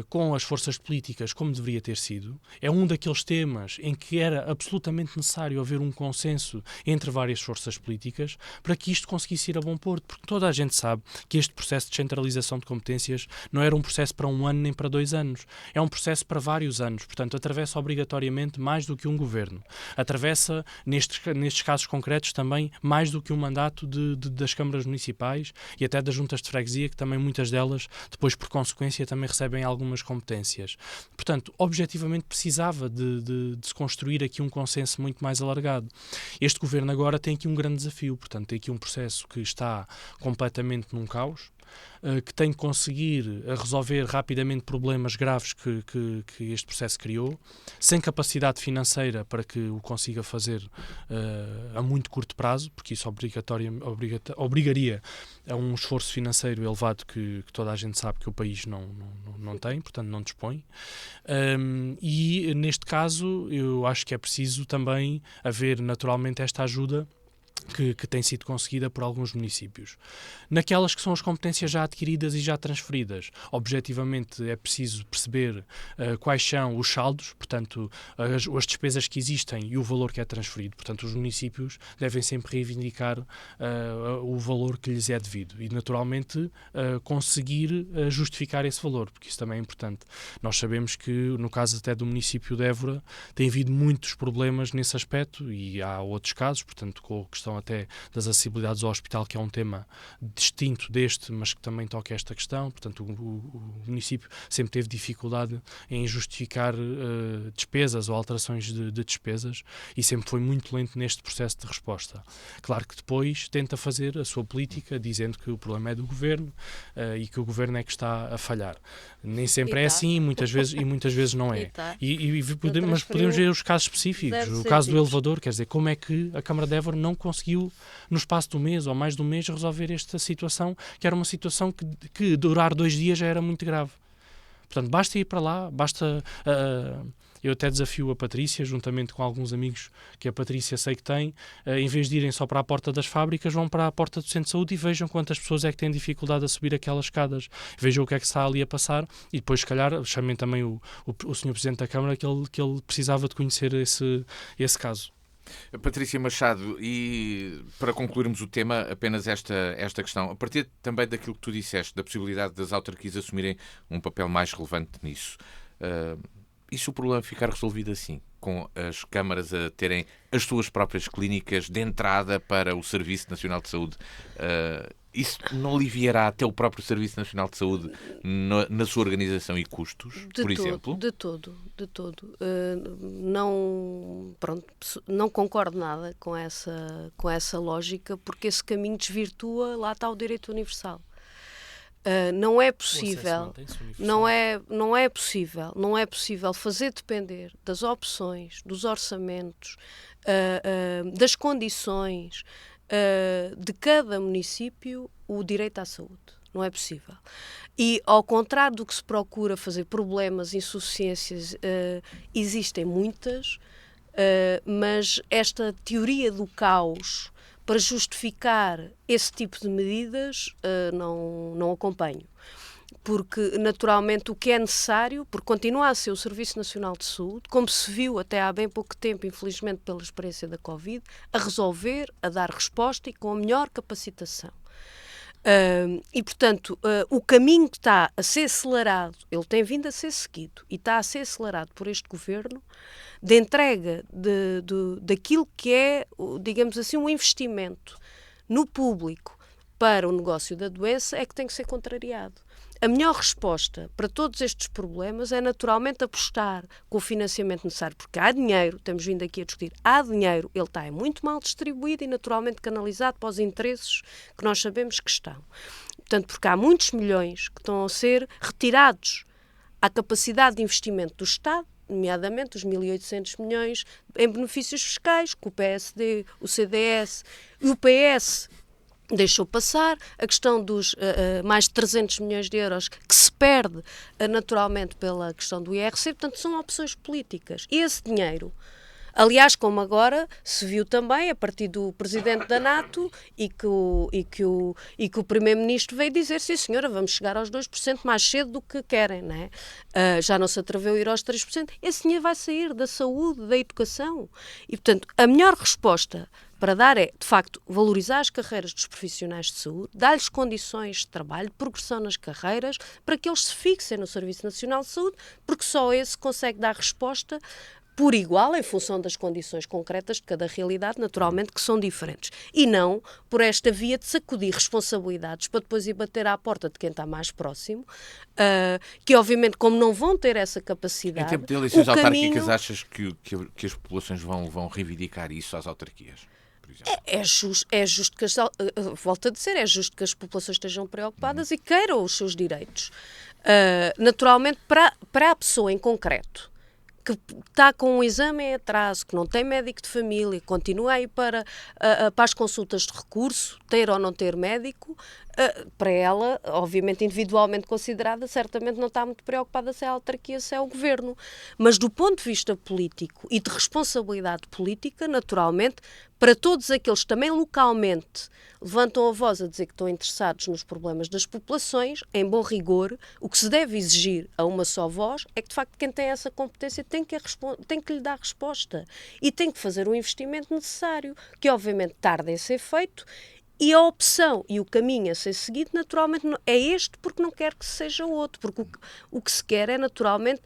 Speaker 2: com as forças políticas como deveria ter sido. É um daqueles temas em que era absolutamente necessário haver um consenso entre várias forças políticas para que isto conseguisse ir a bom porto, porque toda a gente sabe que este processo de descentralização de competências não era um processo para 1 ano nem para 2 anos. É um processo para vários anos, portanto, atravessa obrigatoriamente mais do que um governo. Atravessa, nestes casos concretos, também mais do que um mandato das câmaras municipais e até das juntas de freguesia, que também muitas delas, depois por consequência, também recebem algumas competências. Portanto, objetivamente precisava de se construir aqui um consenso muito mais alargado. Este governo agora tem aqui um grande desafio, portanto, tem aqui um processo que está completamente num caos, que tem que conseguir resolver rapidamente problemas graves que este processo criou, sem capacidade financeira para que o consiga fazer a muito curto prazo, porque isso obrigaria a um esforço financeiro elevado que toda a gente sabe que o país não tem, portanto não dispõe. E neste caso eu acho que é preciso também haver naturalmente esta ajuda que tem sido conseguida por alguns municípios. Naquelas que são as competências já adquiridas e já transferidas, objetivamente é preciso perceber quais são os saldos, portanto, as despesas que existem e o valor que é transferido. Portanto, os municípios devem sempre reivindicar o valor que lhes é devido e, naturalmente, conseguir justificar esse valor, porque isso também é importante. Nós sabemos que, no caso até do município de Évora, tem havido muitos problemas nesse aspecto e há outros casos, portanto, com a questão até das acessibilidades ao hospital, que é um tema distinto deste, mas que também toca esta questão. Portanto, o município sempre teve dificuldade em justificar despesas ou alterações de despesas e sempre foi muito lento neste processo de resposta. Claro que depois tenta fazer a sua política dizendo que o problema é do governo e que o governo é que está a falhar. Nem sempre é assim e muitas vezes não é. Mas podemos ver os casos específicos. O caso do elevador, quer dizer, como é que a Câmara de Évora não conseguiu, no espaço de um mês ou mais de um mês, resolver esta situação, que era uma situação que durar 2 dias já era muito grave. Portanto, basta ir para lá, basta... eu até desafio a Patrícia, juntamente com alguns amigos que a Patrícia sei que tem, em vez de irem só para a porta das fábricas, vão para a porta do centro de saúde e vejam quantas pessoas é que têm dificuldade a subir aquelas escadas. Vejam o que é que está ali a passar e depois, se calhar, chamem também o Sr. Presidente da Câmara que ele precisava de conhecer esse caso.
Speaker 1: Patrícia Machado, e para concluirmos o tema, apenas esta questão. A partir também daquilo que tu disseste, da possibilidade das autarquias assumirem um papel mais relevante nisso, e se o problema ficar resolvido assim, com as câmaras a terem as suas próprias clínicas de entrada para o Serviço Nacional de Saúde, isso não aliviará até o próprio Serviço Nacional de Saúde na sua organização e custos, por exemplo?
Speaker 3: De todo. Não concordo nada com essa lógica, porque esse caminho desvirtua, lá está o direito universal. Não é possível, não é possível fazer depender das opções, dos orçamentos, das condições de cada município o direito à saúde. Não é possível. E, ao contrário do que se procura fazer problemas, insuficiências, existem muitas, mas esta teoria do caos para justificar esse tipo de medidas não acompanho. Porque, naturalmente, o que é necessário, porque continua a ser o Serviço Nacional de Saúde, como se viu até há bem pouco tempo, infelizmente pela experiência da Covid, a resolver, a dar resposta e com a melhor capacitação. E, portanto, o caminho que está a ser acelerado, ele tem vindo a ser seguido e está a ser acelerado por este governo, de entrega daquilo que é, digamos assim, um investimento no público para o negócio da doença, é que tem que ser contrariado. A melhor resposta para todos estes problemas é naturalmente apostar com o financiamento necessário, porque há dinheiro, temos vindo aqui a discutir, há dinheiro, ele está muito mal distribuído e naturalmente canalizado para os interesses que nós sabemos que estão. Portanto, porque há muitos milhões que estão a ser retirados à capacidade de investimento do Estado, nomeadamente os 1.800 milhões em benefícios fiscais, que o PSD, o CDS e o PS deixou passar, a questão dos mais de 300 milhões de euros que se perde naturalmente pela questão do IRC, portanto são opções políticas. E esse dinheiro Aliás, como agora se viu também a partir do presidente da NATO e que o primeiro-ministro veio dizer, sim senhora, vamos chegar aos 2% mais cedo do que querem, não é? Já não se atreveu a ir aos 3%. Esse dinheiro vai sair da saúde, da educação. E, portanto, a melhor resposta para dar é, de facto, valorizar as carreiras dos profissionais de saúde, dar-lhes condições de trabalho, de progressão nas carreiras, para que eles se fixem no Serviço Nacional de Saúde, porque só esse consegue dar resposta por igual, em função das condições concretas de cada realidade, naturalmente, que são diferentes. E não por esta via de sacudir responsabilidades para depois ir bater à porta de quem está mais próximo, que obviamente, como não vão ter essa capacidade...
Speaker 1: Em tempo de eleições autárquicas, achas que as populações vão reivindicar isso às autarquias?
Speaker 3: É justo que volto a dizer, é justo que as populações estejam preocupadas e queiram os seus direitos. Naturalmente, para a pessoa em concreto, que está com um exame em atraso, que não tem médico de família, continua a ir para as consultas de recurso, ter ou não ter médico, para ela, obviamente individualmente considerada, certamente não está muito preocupada se é a autarquia, se é o governo. Mas do ponto de vista político e de responsabilidade política, naturalmente, para todos aqueles que também localmente levantam a voz a dizer que estão interessados nos problemas das populações, em bom rigor, o que se deve exigir a uma só voz é que, de facto, quem tem essa competência tem que lhe dar resposta e tem que fazer o investimento necessário, que obviamente tarda em ser feito. E a opção e o caminho a ser seguido, naturalmente, é este, porque não quer que seja outro. Porque o que se quer é, naturalmente,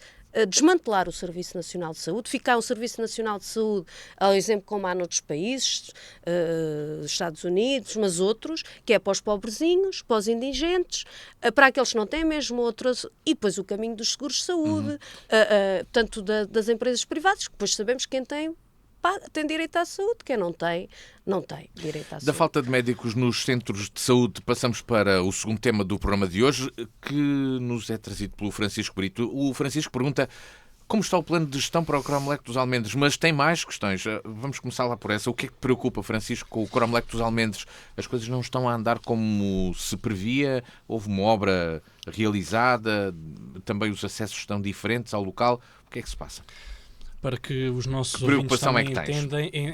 Speaker 3: desmantelar o Serviço Nacional de Saúde, ficar um Serviço Nacional de Saúde, ao exemplo como há noutros países, Estados Unidos, mas outros, que é para os pobrezinhos, para os indigentes, para aqueles que não têm mesmo outras, e depois o caminho dos seguros de saúde, tanto das empresas privadas, que depois sabemos que quem tem direito à saúde, quem não tem direito à saúde.
Speaker 1: Da falta de médicos nos centros de saúde, passamos para o segundo tema do programa de hoje, que nos é trazido pelo Francisco Brito. O Francisco pergunta como está o plano de gestão para o Cromlech dos Almendres, mas tem mais questões. Vamos começar lá por essa. O que é que preocupa, Francisco, com o Cromlech dos Almendres? As coisas não estão a andar como se previa? Houve uma obra realizada? Também os acessos estão diferentes ao local? O que é que se passa?
Speaker 2: Para que os nossos ouvintes também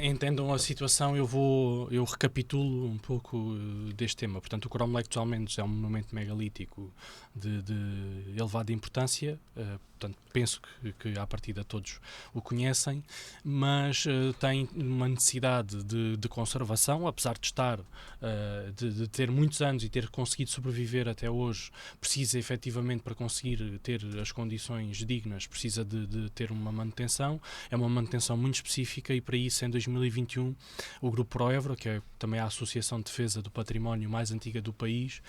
Speaker 2: entendam a situação, eu recapitulo um pouco deste tema. Portanto, o Cromlech dos Almendres é um monumento megalítico de elevada importância. Portanto, penso que à partida todos o conhecem, mas tem uma necessidade de conservação, apesar de de ter muitos anos e ter conseguido sobreviver até hoje, precisa efetivamente, para conseguir ter as condições dignas, precisa de ter uma manutenção. É uma manutenção muito específica e para isso, em 2021, o Grupo Proevro, que é também a Associação de Defesa do Património mais antiga do país,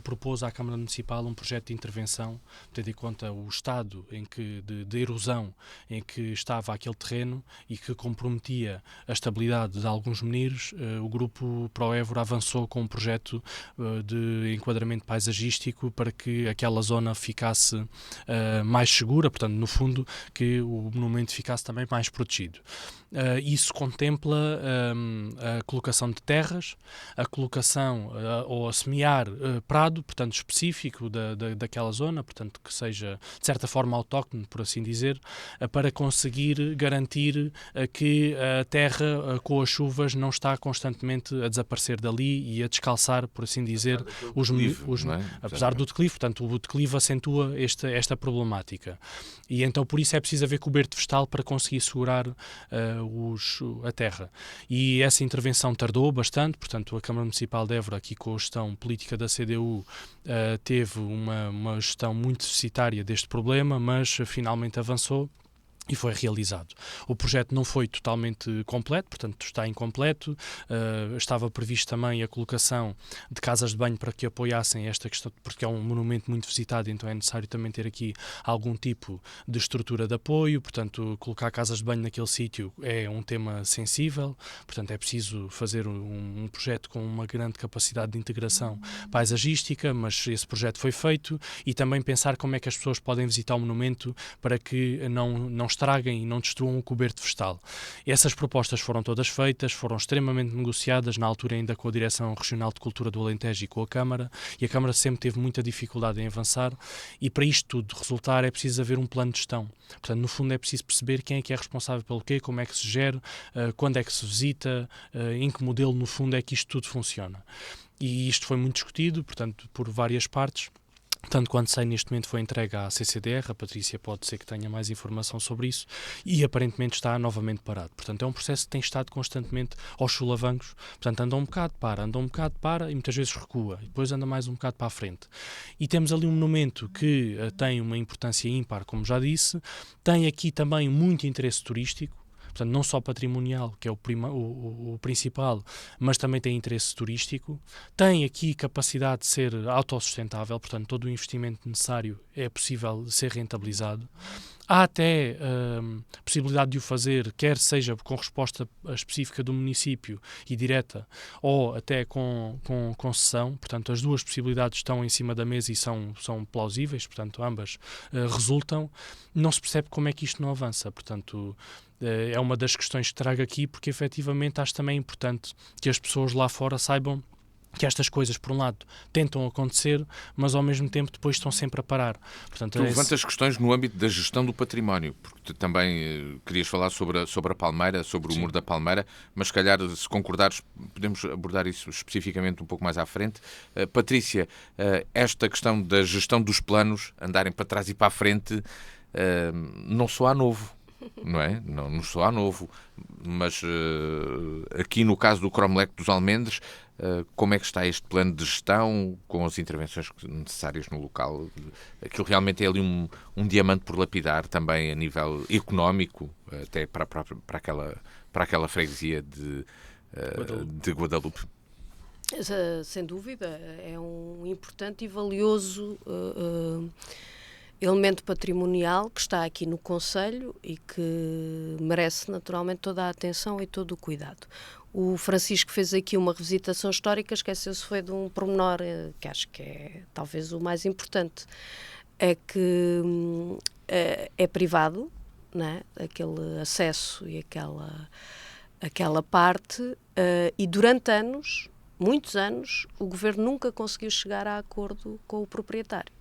Speaker 2: propôs à Câmara Municipal um projeto de intervenção, tendo em conta o estado de erosão em que estava aquele terreno e que comprometia a estabilidade de alguns meniros. O Grupo Proevro avançou com um projeto de enquadramento paisagístico para que aquela zona ficasse mais segura, portanto, no fundo, que o monumento ficasse também mais protegido. Isso contempla a colocação de terras, a colocação ou a semear prado, portanto, específico daquela zona, portanto, que seja, de certa forma, autóctone, por assim dizer, para conseguir garantir que a terra, com as chuvas, não está constantemente a desaparecer dali e a descalçar, por assim dizer, apesar do declive. Portanto, o declive acentua esta problemática. E então, por isso, é preciso haver coberto vegetal para conseguir segurar a terra. E essa intervenção tardou bastante, portanto, a Câmara Municipal de Évora, aqui com a gestão política da CDU, teve uma gestão muito deficitária deste problema, mas finalmente avançou e foi realizado. O projeto não foi totalmente completo, portanto está incompleto. Estava previsto também a colocação de casas de banho para que apoiassem esta questão, porque é um monumento muito visitado, então é necessário também ter aqui algum tipo de estrutura de apoio. Portanto, colocar casas de banho naquele sítio é um tema sensível, portanto é preciso fazer um projeto com uma grande capacidade de integração paisagística, mas esse projeto foi feito, e também pensar como é que as pessoas podem visitar o monumento para que não estraguem e não destruam o coberto vegetal. Essas propostas foram todas feitas, foram extremamente negociadas, na altura ainda com a Direção Regional de Cultura do Alentejo e com a Câmara, e a Câmara sempre teve muita dificuldade em avançar, e para isto tudo resultar é preciso haver um plano de gestão. Portanto, no fundo é preciso perceber quem é que é responsável pelo quê, como é que se gera, quando é que se visita, em que modelo, no fundo, é que isto tudo funciona. E isto foi muito discutido, portanto, por várias partes. Tanto quanto sei, neste momento foi entregue à CCDR, a Patrícia pode ser que tenha mais informação sobre isso, e aparentemente está novamente parado. Portanto, é um processo que tem estado constantemente aos solavancos. Portanto, anda um bocado, para, e muitas vezes recua, e depois anda mais um bocado para a frente. E temos ali um monumento que tem uma importância ímpar, como já disse, tem aqui também muito interesse turístico. Portanto, não só patrimonial, que é o principal, mas também tem interesse turístico. Tem aqui capacidade de ser autossustentável, portanto, todo o investimento necessário é possível ser rentabilizado. Há até possibilidade de o fazer, quer seja com resposta específica do município e direta, ou até com concessão. Portanto, as duas possibilidades estão em cima da mesa e são plausíveis, portanto, ambas resultam. Não se percebe como é que isto não avança, portanto, é uma das questões que trago aqui, porque efetivamente acho também importante que as pessoas lá fora saibam que estas coisas, por um lado, tentam acontecer, mas ao mesmo tempo depois estão sempre a parar. Portanto,
Speaker 1: tu levantas questões no âmbito da gestão do património, porque tu também querias falar sobre a Palmeira, sobre o Muro da Palmeira, mas se calhar, se concordares, podemos abordar isso especificamente um pouco mais à frente. Patrícia, esta questão da gestão dos planos, andarem para trás e para a frente, não soa novo. Não é? Não soa novo, mas aqui no caso do Cromlech dos Almendres, como é que está este plano de gestão com as intervenções necessárias no local? Aquilo realmente é ali um diamante por lapidar também a nível económico, até para aquela freguesia de Guadalupe.
Speaker 3: Sem dúvida, é um importante e valioso elemento patrimonial que está aqui no Concelho e que merece naturalmente toda a atenção e todo o cuidado. O Francisco fez aqui uma revisitação histórica, esqueceu-se foi de um pormenor que acho que é talvez o mais importante, é que é privado, não é? Aquele acesso e aquela parte, e durante anos, muitos anos, o Governo nunca conseguiu chegar a acordo com o proprietário.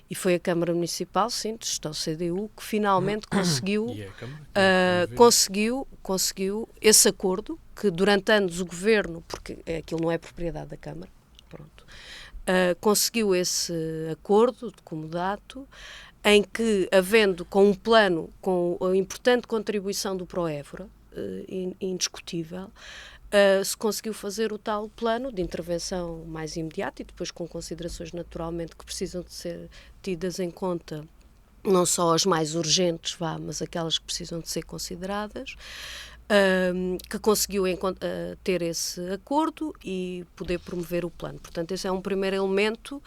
Speaker 3: E foi a Câmara Municipal, sim, de gestão CDU, que finalmente conseguiu esse acordo, que durante anos o Governo, porque aquilo não é propriedade da Câmara, pronto, conseguiu esse acordo de comodato, em que, havendo com um plano, com a importante contribuição do Proévora, indiscutível, se conseguiu fazer o tal plano de intervenção mais imediata e depois com considerações naturalmente que precisam de ser tidas em conta, não só as mais urgentes, mas aquelas que precisam de ser consideradas, que conseguiu ter esse acordo e poder promover o plano. Portanto, esse é um primeiro elemento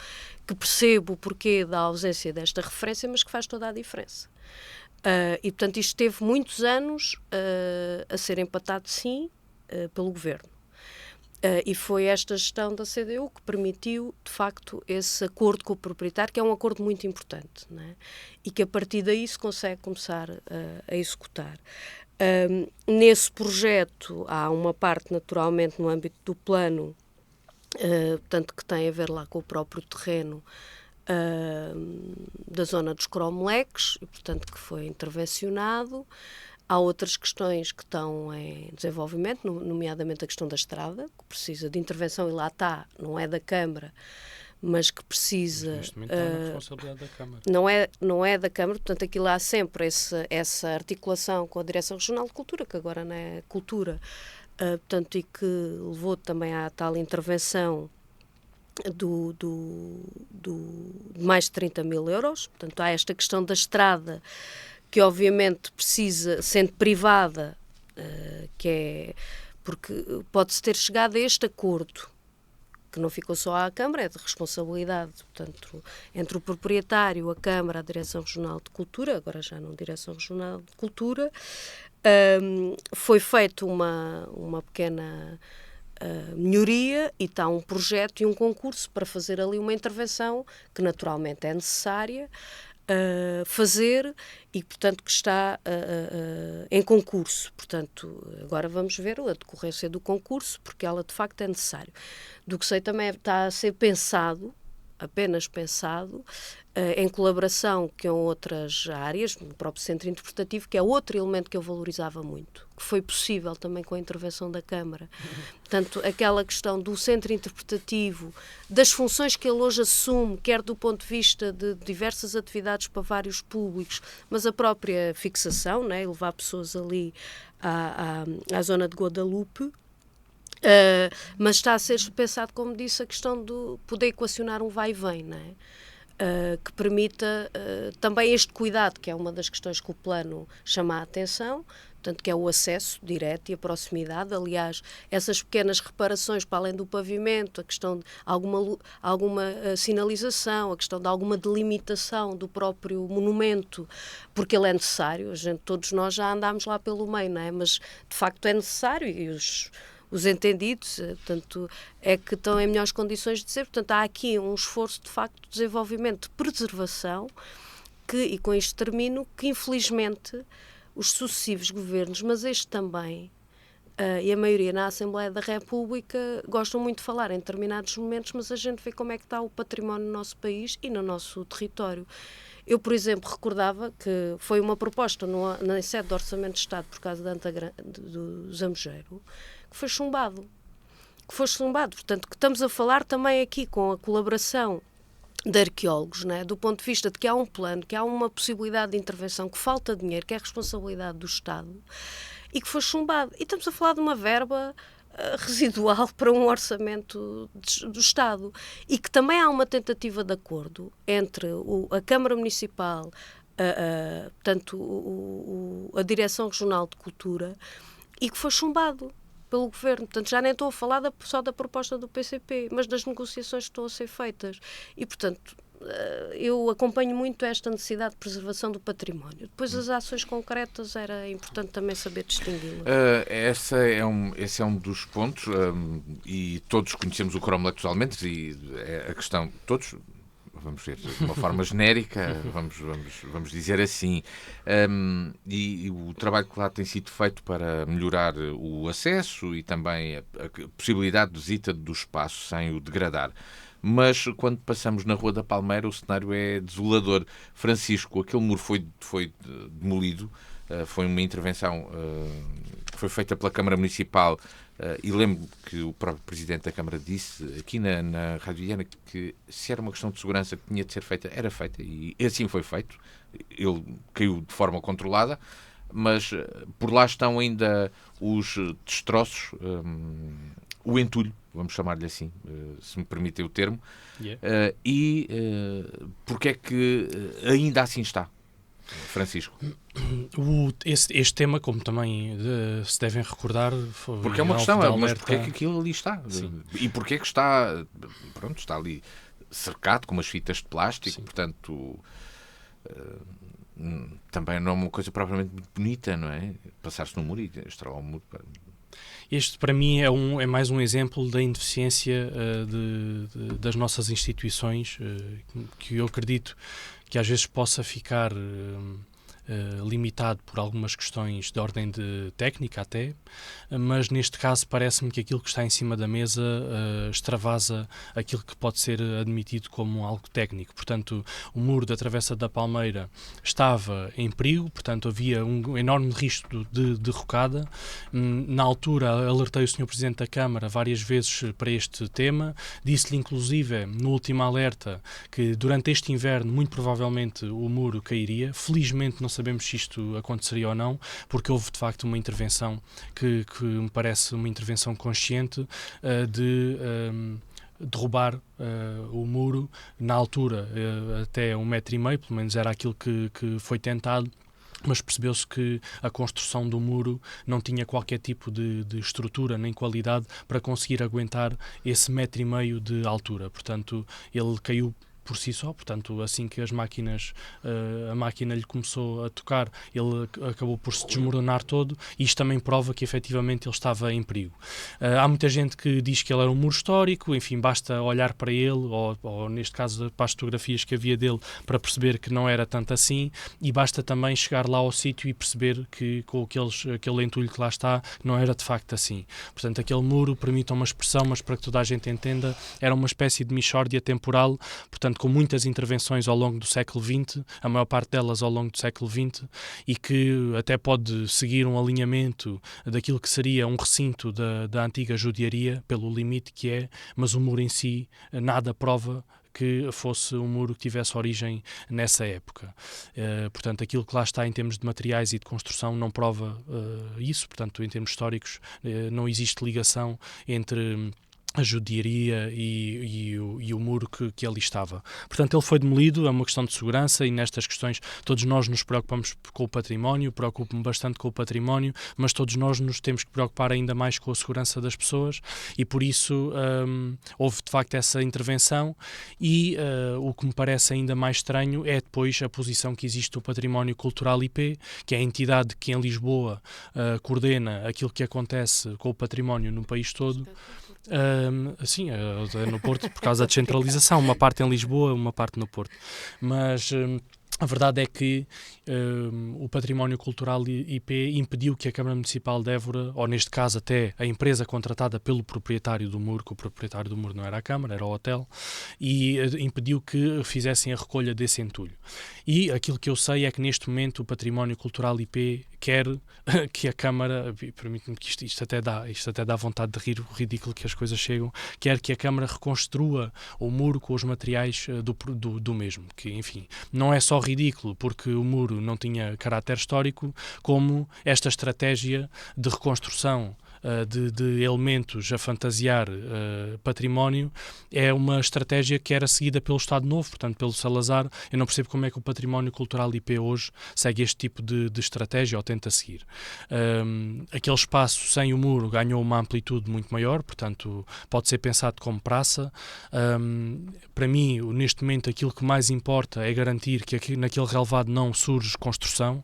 Speaker 3: que percebo o porquê da ausência desta referência, mas que faz toda a diferença. E, portanto, isto teve muitos anos a ser empatado, sim, pelo Governo. E foi esta gestão da CDU que permitiu, de facto, esse acordo com o proprietário, que é um acordo muito importante, não é? E que a partir daí se consegue começar a executar. Nesse projeto há uma parte, naturalmente, no âmbito do plano, portanto, que tem a ver lá com o próprio terreno da zona dos Cromleques, e, portanto, que foi intervencionado. Há outras questões que estão em desenvolvimento, nomeadamente a questão da estrada, que precisa de intervenção, e lá está, não é da Câmara, mas que precisa...
Speaker 2: Neste momento está na responsabilidade da Câmara.
Speaker 3: Não é da Câmara, portanto, aqui há sempre essa articulação com a Direção Regional de Cultura, que agora não é Cultura, portanto, e que levou também à tal intervenção de mais de 30 mil euros. Portanto, há esta questão da estrada, que obviamente precisa, sendo privada, que é porque pode-se ter chegado a este acordo, que não ficou só à Câmara, é de responsabilidade, portanto, entre o proprietário, a Câmara, a Direção Regional de Cultura, agora já não Direção Regional de Cultura, foi feita uma pequena melhoria e está um projeto e um concurso para fazer ali uma intervenção que naturalmente é necessária, fazer e, portanto, que está em concurso. Portanto, agora vamos ver a decorrência do concurso, porque ela, de facto, é necessário. Do que sei, também está a ser pensado, apenas pensado, em colaboração com outras áreas, no próprio centro interpretativo, que é outro elemento que eu valorizava muito, que foi possível também com a intervenção da Câmara. Portanto, aquela questão do centro interpretativo, das funções que ele hoje assume, quer do ponto de vista de diversas atividades para vários públicos, mas a própria fixação, né, levar pessoas ali à zona de Guadalupe. Mas está a ser pensado, como disse, a questão do poder equacionar um vai e vem, não é? Que permita também este cuidado, que é uma das questões que o plano chama a atenção, portanto, que é o acesso direto e a proximidade. Aliás, essas pequenas reparações para além do pavimento, a questão de alguma sinalização, a questão de alguma delimitação do próprio monumento, porque ele é necessário, todos nós já andámos lá pelo meio, não é? Mas de facto é necessário e os entendidos, portanto, é que estão em melhores condições de dizer. Portanto, há aqui um esforço, de facto, de desenvolvimento, de preservação, e com isto termino, que infelizmente os sucessivos governos, mas este também, e a maioria na Assembleia da República, gostam muito de falar em determinados momentos, mas a gente vê como é que está o património no nosso país e no nosso território. Eu, por exemplo, recordava que foi uma proposta na sede do Orçamento de Estado por causa do Zambujeiro, que foi chumbado. Portanto, que estamos a falar também aqui com a colaboração de arqueólogos, né? Do ponto de vista de que há um plano, que há uma possibilidade de intervenção, que falta dinheiro, que é responsabilidade do Estado, e que foi chumbado. E estamos a falar de uma verba residual para um orçamento do Estado. E que também há uma tentativa de acordo entre a Câmara Municipal, portanto, a Direção Regional de Cultura, e que foi chumbado pelo Governo. Portanto, já nem estou a falar só da proposta do PCP, mas das negociações que estão a ser feitas. E, portanto, eu acompanho muito esta necessidade de preservação do património. Depois, as ações concretas, era importante também saber distingui-las.
Speaker 1: Esse é um dos pontos, e todos conhecemos o cromo atualmente, e a questão, todos, vamos ver, de uma forma genérica, vamos dizer assim, e o trabalho que lá tem sido feito para melhorar o acesso e também a possibilidade de visita do espaço sem o degradar. Mas quando passamos na Rua da Palmeira o cenário é desolador. Francisco, aquele muro foi demolido, foi uma intervenção que foi feita pela Câmara Municipal, e lembro que o próprio Presidente da Câmara disse aqui na Rádio Viana que se era uma questão de segurança que tinha de ser feita, era feita, e assim foi feito. Ele caiu de forma controlada, mas por lá estão ainda os destroços, o entulho, vamos chamar-lhe assim, se me permitem o termo. Yeah. Porque é que ainda assim está, Francisco?
Speaker 2: Este tema, como também se devem recordar, foi
Speaker 1: porque é uma questão, mas porque é que aquilo ali está? Sim. E porque é que está, pronto, está ali cercado com umas fitas de plástico. Sim. Portanto, também não é uma coisa propriamente muito bonita, não é? Passar-se no muro e estragar o muro.
Speaker 2: Este, para mim, é mais um exemplo da ineficiência das nossas instituições, que eu acredito que às vezes possa ficar limitado por algumas questões de ordem técnica até, mas neste caso parece-me que aquilo que está em cima da mesa extravasa aquilo que pode ser admitido como algo técnico. Portanto, o muro da Travessa da Palmeira estava em perigo, portanto havia um enorme risco de derrocada. Na altura alertei o Sr. Presidente da Câmara várias vezes para este tema, disse-lhe inclusive no último alerta que durante este inverno muito provavelmente o muro cairia. Felizmente não sabemos se isto aconteceria ou não, porque houve de facto uma intervenção que me parece uma intervenção consciente de derrubar o muro na altura até 1,5 metro, pelo menos era aquilo que foi tentado. Mas percebeu-se que a construção do muro não tinha qualquer tipo de estrutura nem qualidade para conseguir aguentar esse 1,5 metro de altura. Portanto, ele caiu por si só, portanto, assim que a máquina lhe começou a tocar, ele acabou por se desmoronar todo, e isto também prova que efetivamente ele estava em perigo. Há muita gente que diz que ele era um muro histórico, enfim, basta olhar para ele, ou neste caso para as fotografias que havia dele, para perceber que não era tanto assim, e basta também chegar lá ao sítio e perceber que com aquele entulho que lá está, não era de facto assim. Portanto, aquele muro, permita uma expressão, mas para que toda a gente entenda, era uma espécie de mixórdia temporal, portanto, com muitas intervenções ao longo do século XX, a maior parte delas ao longo do século XX, e que até pode seguir um alinhamento daquilo que seria um recinto da antiga judiaria, pelo limite que é, mas o muro em si nada prova que fosse um muro que tivesse origem nessa época. Portanto, aquilo que lá está em termos de materiais e de construção não prova isso, portanto, em termos históricos não existe ligação entre a judiaria e o muro que ali estava. Portanto, ele foi demolido, é uma questão de segurança, e nestas questões todos nós nos preocupamos com o património, preocupo-me bastante com o património, mas todos nós nos temos que preocupar ainda mais com a segurança das pessoas, e por isso houve de facto essa intervenção, e o que me parece ainda mais estranho é depois a posição que existe do Património Cultural IP, que é a entidade que em Lisboa coordena aquilo que acontece com o património no país todo. Sim, no Porto, por causa da descentralização, uma parte em Lisboa, uma parte no Porto, mas a verdade é que o Património Cultural IP impediu que a Câmara Municipal de Évora, ou neste caso até a empresa contratada pelo proprietário do muro, que o proprietário do muro não era a Câmara, era o hotel, e impediu que fizessem a recolha desse entulho. E aquilo que eu sei é que neste momento o Património Cultural IP quer que a Câmara, permite-me que isto até dá vontade de rir, o ridículo que as coisas chegam, quer que a Câmara reconstrua o muro com os materiais do mesmo, que enfim, não é só ridículo porque o muro não tinha caráter histórico, como esta estratégia de reconstrução de elementos a fantasiar património é uma estratégia que era seguida pelo Estado Novo, portanto pelo Salazar. Eu não percebo como é que o Património Cultural IP hoje segue este tipo de estratégia ou tenta seguir. Aquele espaço sem o muro ganhou uma amplitude muito maior, portanto pode ser pensado como praça. Para mim, neste momento, aquilo que mais importa é garantir que aqui, naquele relvado não surge construção.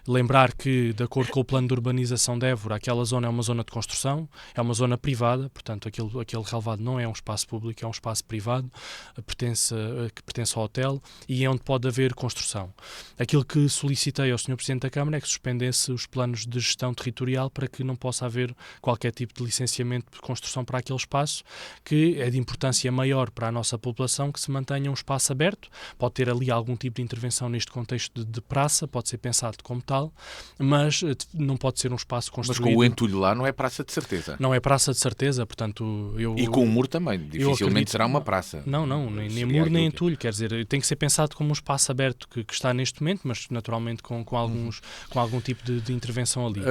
Speaker 2: Lembrar que, de acordo com o plano de urbanização de Évora, aquela zona é uma zona de construção, é uma zona privada, portanto aquele relvado não é um espaço público, é um espaço privado, que pertence ao hotel, e é onde pode haver construção. Aquilo que solicitei ao Sr. Presidente da Câmara é que suspendesse os planos de gestão territorial para que não possa haver qualquer tipo de licenciamento de construção para aquele espaço, que é de importância maior para a nossa população, que se mantenha um espaço aberto. Pode ter ali algum tipo de intervenção neste contexto de praça, pode ser pensado como tal, mas não pode ser um espaço construído.
Speaker 1: Mas com o entulho lá não é praça de certeza.
Speaker 2: Não é praça de certeza, portanto...
Speaker 1: E com o muro também, dificilmente será uma praça.
Speaker 2: Não, nem muro nem entulho, quer dizer, tem que ser pensado como um espaço aberto que está neste momento, mas naturalmente com algum tipo de intervenção ali.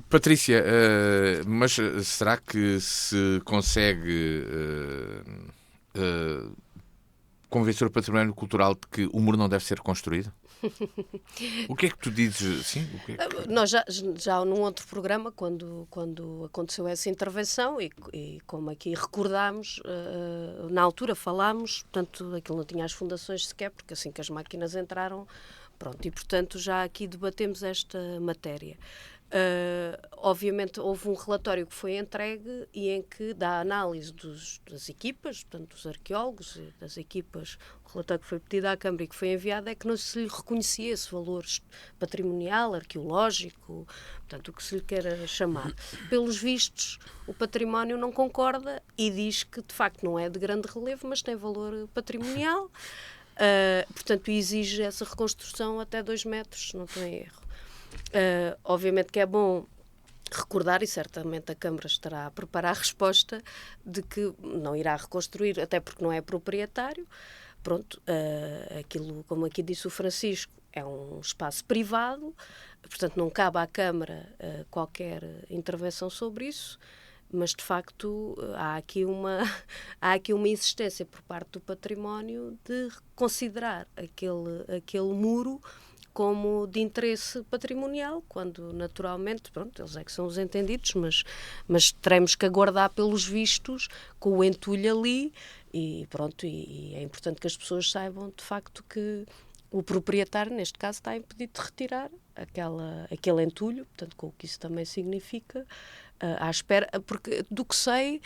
Speaker 1: Patrícia, mas será que se consegue convencer o património cultural de que o muro não deve ser construído? O que é que tu dizes? Sim, o que é que...
Speaker 3: Nós já num outro programa, quando aconteceu essa intervenção, e como aqui recordámos, na altura falámos, portanto, aquilo não tinha as fundações sequer, porque assim que as máquinas entraram, pronto, e portanto já aqui debatemos esta matéria. Obviamente houve um relatório que foi entregue e em que dá a análise das equipas, portanto dos arqueólogos e das equipas. O relatório que foi pedido à Câmara e que foi enviado é que não se lhe reconhecia esse valor patrimonial, arqueológico, portanto o que se lhe queira chamar. Pelos vistos, o património não concorda e diz que de facto não é de grande relevo, mas tem valor patrimonial, portanto exige essa reconstrução até 2 metros, não tem erro. Obviamente que é bom recordar, e certamente a Câmara estará a preparar a resposta, de que não irá reconstruir, até porque não é proprietário. Pronto, aquilo, como aqui disse o Francisco, é um espaço privado, portanto não cabe à Câmara qualquer intervenção sobre isso, mas de facto há aqui uma insistência por parte do património de considerar aquele muro como de interesse patrimonial, quando naturalmente, pronto, eles é que são os entendidos, mas teremos que aguardar pelos vistos com o entulho ali e pronto, e é importante que as pessoas saibam de facto que o proprietário, neste caso, está impedido de retirar aquele entulho, portanto, com o que isso também significa, à espera, porque do que sei,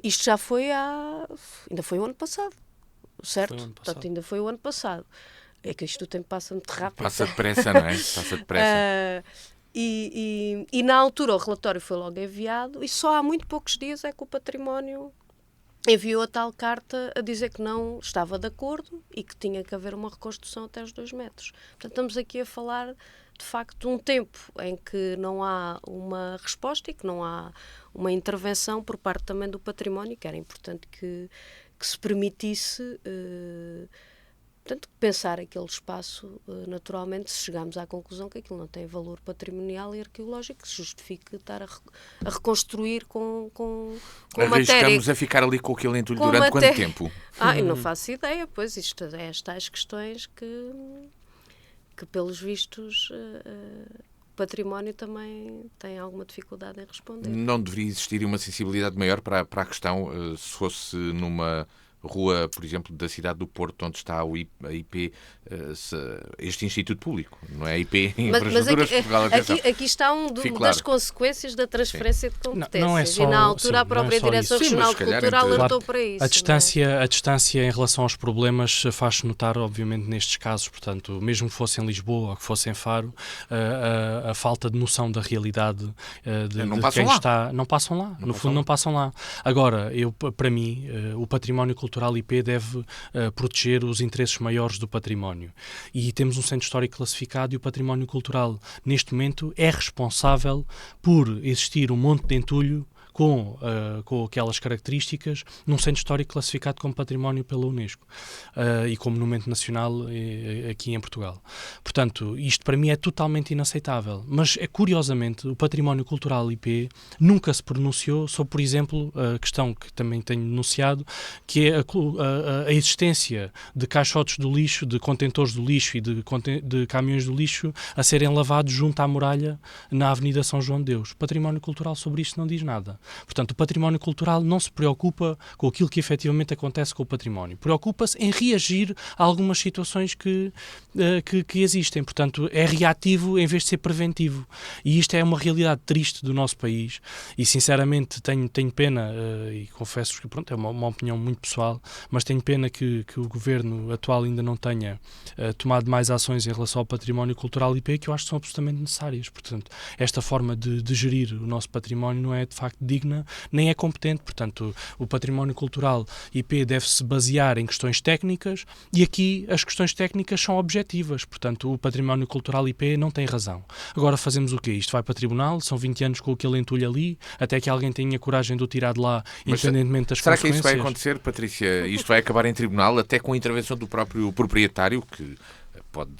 Speaker 3: isto já foi ainda foi o ano passado, certo? Portanto, ainda foi o ano passado. É que isto o tempo passa muito rápido.
Speaker 1: Passa depressa, não é? Passa depressa.
Speaker 3: E na altura o relatório foi logo enviado e só há muito poucos dias é que o Património enviou a tal carta a dizer que não estava de acordo e que tinha que haver uma reconstrução até os 2 metros. Portanto, estamos aqui a falar, de facto, de um tempo em que não há uma resposta e que não há uma intervenção por parte também do Património, que era importante que se permitisse pensar aquele espaço, naturalmente, se chegarmos à conclusão que aquilo não tem valor patrimonial e arqueológico, que se justifique estar a reconstruir com matéria.
Speaker 1: Arriscamos a ficar ali com aquele entulho durante quanto tempo?
Speaker 3: Eu não faço ideia, pois isto é as tais questões que pelos vistos, o Património também tem alguma dificuldade em responder.
Speaker 1: Não deveria existir uma sensibilidade maior para a questão, se fosse numa rua, por exemplo, da cidade do Porto, onde está a IP, este Instituto Público, não é a IP em Infraestruturas Portugal.
Speaker 3: Aqui está das consequências da transferência de competências. Não é só, e na altura a própria Direção Regional de Cultura alertou para isso.
Speaker 2: A distância em relação aos problemas faz-se notar, obviamente, nestes casos. Portanto, mesmo que fosse em Lisboa ou que fosse em Faro, a falta de noção da realidade de quem está... Não passam lá. No fundo, não passam lá. Agora, para mim, o património cultural IP deve proteger os interesses maiores do património. E temos um centro histórico classificado e o património cultural, neste momento, é responsável por existir um monte de entulho com aquelas características num centro histórico classificado como património pela Unesco e como monumento nacional aqui em Portugal. Portanto, isto para mim é totalmente inaceitável. Mas, curiosamente, o património cultural IP nunca se pronunciou sobre, por exemplo, a questão que também tenho denunciado, que é a existência de caixotes do lixo, de contentores do lixo e de caminhões do lixo a serem lavados junto à muralha na Avenida São João de Deus. O património cultural sobre isto não diz nada. Portanto, o património cultural não se preocupa com aquilo que efetivamente acontece com o património. Preocupa-se em reagir a algumas situações que existem. Portanto, é reativo em vez de ser preventivo. E isto é uma realidade triste do nosso país. E, sinceramente, tenho pena, e confesso que é uma opinião muito pessoal, mas tenho pena que o governo atual ainda não tenha tomado mais ações em relação ao património cultural IP, que eu acho que são absolutamente necessárias. Portanto, esta forma de gerir o nosso património não é, de facto, digna, nem é competente. Portanto, o património cultural IP deve-se basear em questões técnicas e aqui as questões técnicas são objetivas. Portanto, o património cultural IP não tem razão. Agora fazemos o quê? Isto vai para tribunal, são 20 anos com aquele entulho ali, até que alguém tenha coragem de o tirar de lá, independentemente das
Speaker 1: consequências. Será
Speaker 2: que
Speaker 1: isso vai acontecer, Patrícia? Isto vai acabar em tribunal, até com a intervenção do próprio proprietário, que pode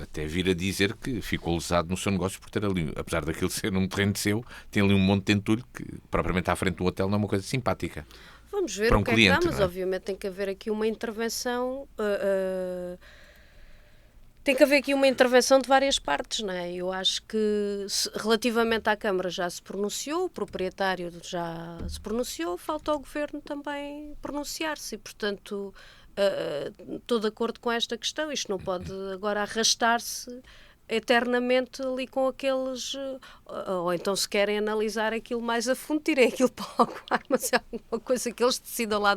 Speaker 1: até vir a dizer que ficou lesado no seu negócio por ter ali, apesar daquilo ser um terreno seu, tem ali um monte de entulho que, propriamente à frente do hotel, não é uma coisa simpática.
Speaker 3: Vamos ver o que cliente, é que dá, mas obviamente tem que haver aqui uma intervenção... Tem que haver aqui uma intervenção de várias partes, não é? Eu acho que, relativamente à Câmara já se pronunciou, o proprietário já se pronunciou, falta ao Governo também pronunciar-se e, portanto... estou de acordo com esta questão. Isto não pode agora arrastar-se eternamente ali com aqueles... ou então se querem analisar aquilo mais a fundo, tirem aquilo para o ar, mas é alguma coisa que eles decidam lá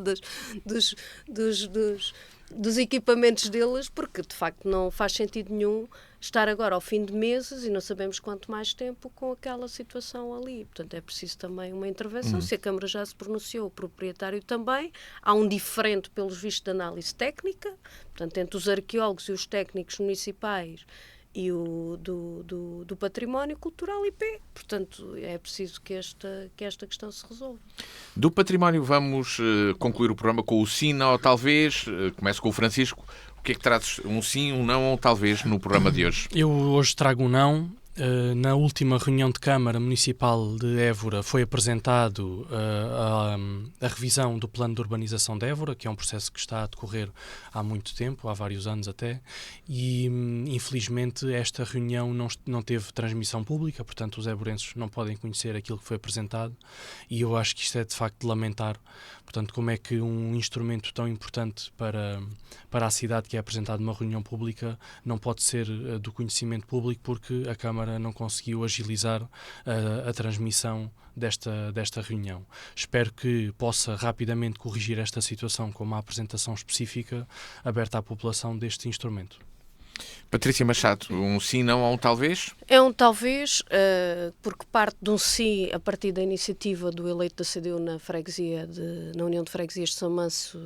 Speaker 3: dos equipamentos deles, porque de facto não faz sentido nenhum estar agora ao fim de meses e não sabemos quanto mais tempo com aquela situação ali. Portanto, é preciso também uma intervenção. Se a Câmara já se pronunciou, o proprietário também. Há um diferente, pelos vistos, de análise técnica, portanto, entre os arqueólogos e os técnicos municipais e o do património cultural IP. Portanto, é preciso que esta questão se resolva.
Speaker 1: Do património vamos concluir o programa com o sim, não, talvez. Começo com o Francisco. O que é que trazes? Um sim, um não ou talvez no programa de hoje?
Speaker 2: Eu hoje trago um não Na última reunião de Câmara Municipal de Évora foi apresentado a revisão do Plano de Urbanização de Évora, que é um processo que está a decorrer há muito tempo, há vários anos até, e infelizmente esta reunião não teve transmissão pública, portanto os évorenses não podem conhecer aquilo que foi apresentado, e eu acho que isto é de facto de lamentar. Portanto, como é que um instrumento tão importante para a cidade, que é apresentado numa reunião pública, não pode ser do conhecimento público porque a Câmara não conseguiu agilizar a transmissão desta reunião. Espero que possa rapidamente corrigir esta situação com uma apresentação específica aberta à população deste instrumento.
Speaker 1: Patrícia Machado, um sim, não ou um talvez?
Speaker 3: É um talvez, porque parte de um sim a partir da iniciativa do eleito da CDU na União de Freguesias de São Manso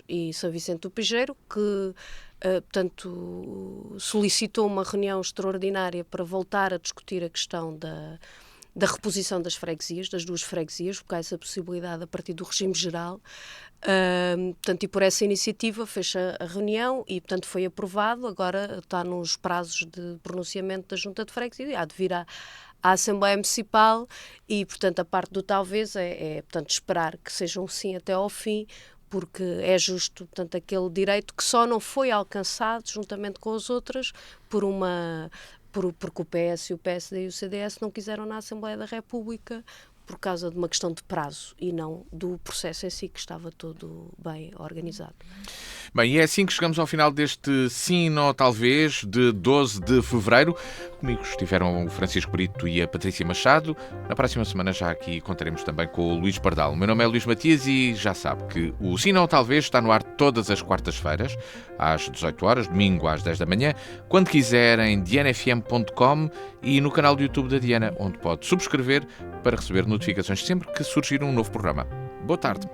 Speaker 3: e São Vicente do Pijeiro, que portanto, solicitou uma reunião extraordinária para voltar a discutir a questão da reposição das freguesias, das duas freguesias, porque há essa possibilidade a partir do regime geral. Portanto, e por essa iniciativa fez a reunião e, portanto, foi aprovado. Agora está nos prazos de pronunciamento da Junta de Freguesia, há de vir à Assembleia Municipal e, portanto, a parte do talvez portanto, esperar que seja um sim até ao fim, porque é justo, portanto, aquele direito que só não foi alcançado, juntamente com as outras, porque o PS, o PSD e o CDS não quiseram na Assembleia da República por causa de uma questão de prazo e não do processo em si, que estava todo bem organizado.
Speaker 1: Bem, e é assim que chegamos ao final deste sim, não, talvez, de 12 de fevereiro. Comigo estiveram o Francisco Brito e a Patrícia Machado. Na próxima semana já aqui contaremos também com o Luís Pardal. O meu nome é Luís Matias e já sabe que o sim, não, talvez está no ar todas as quartas-feiras, às 18 horas, domingo às 10 da manhã, quando quiser em dianafm.com e no canal do YouTube da Diana, onde pode subscrever para receber notificações sempre que surgir um novo programa. Boa tarde.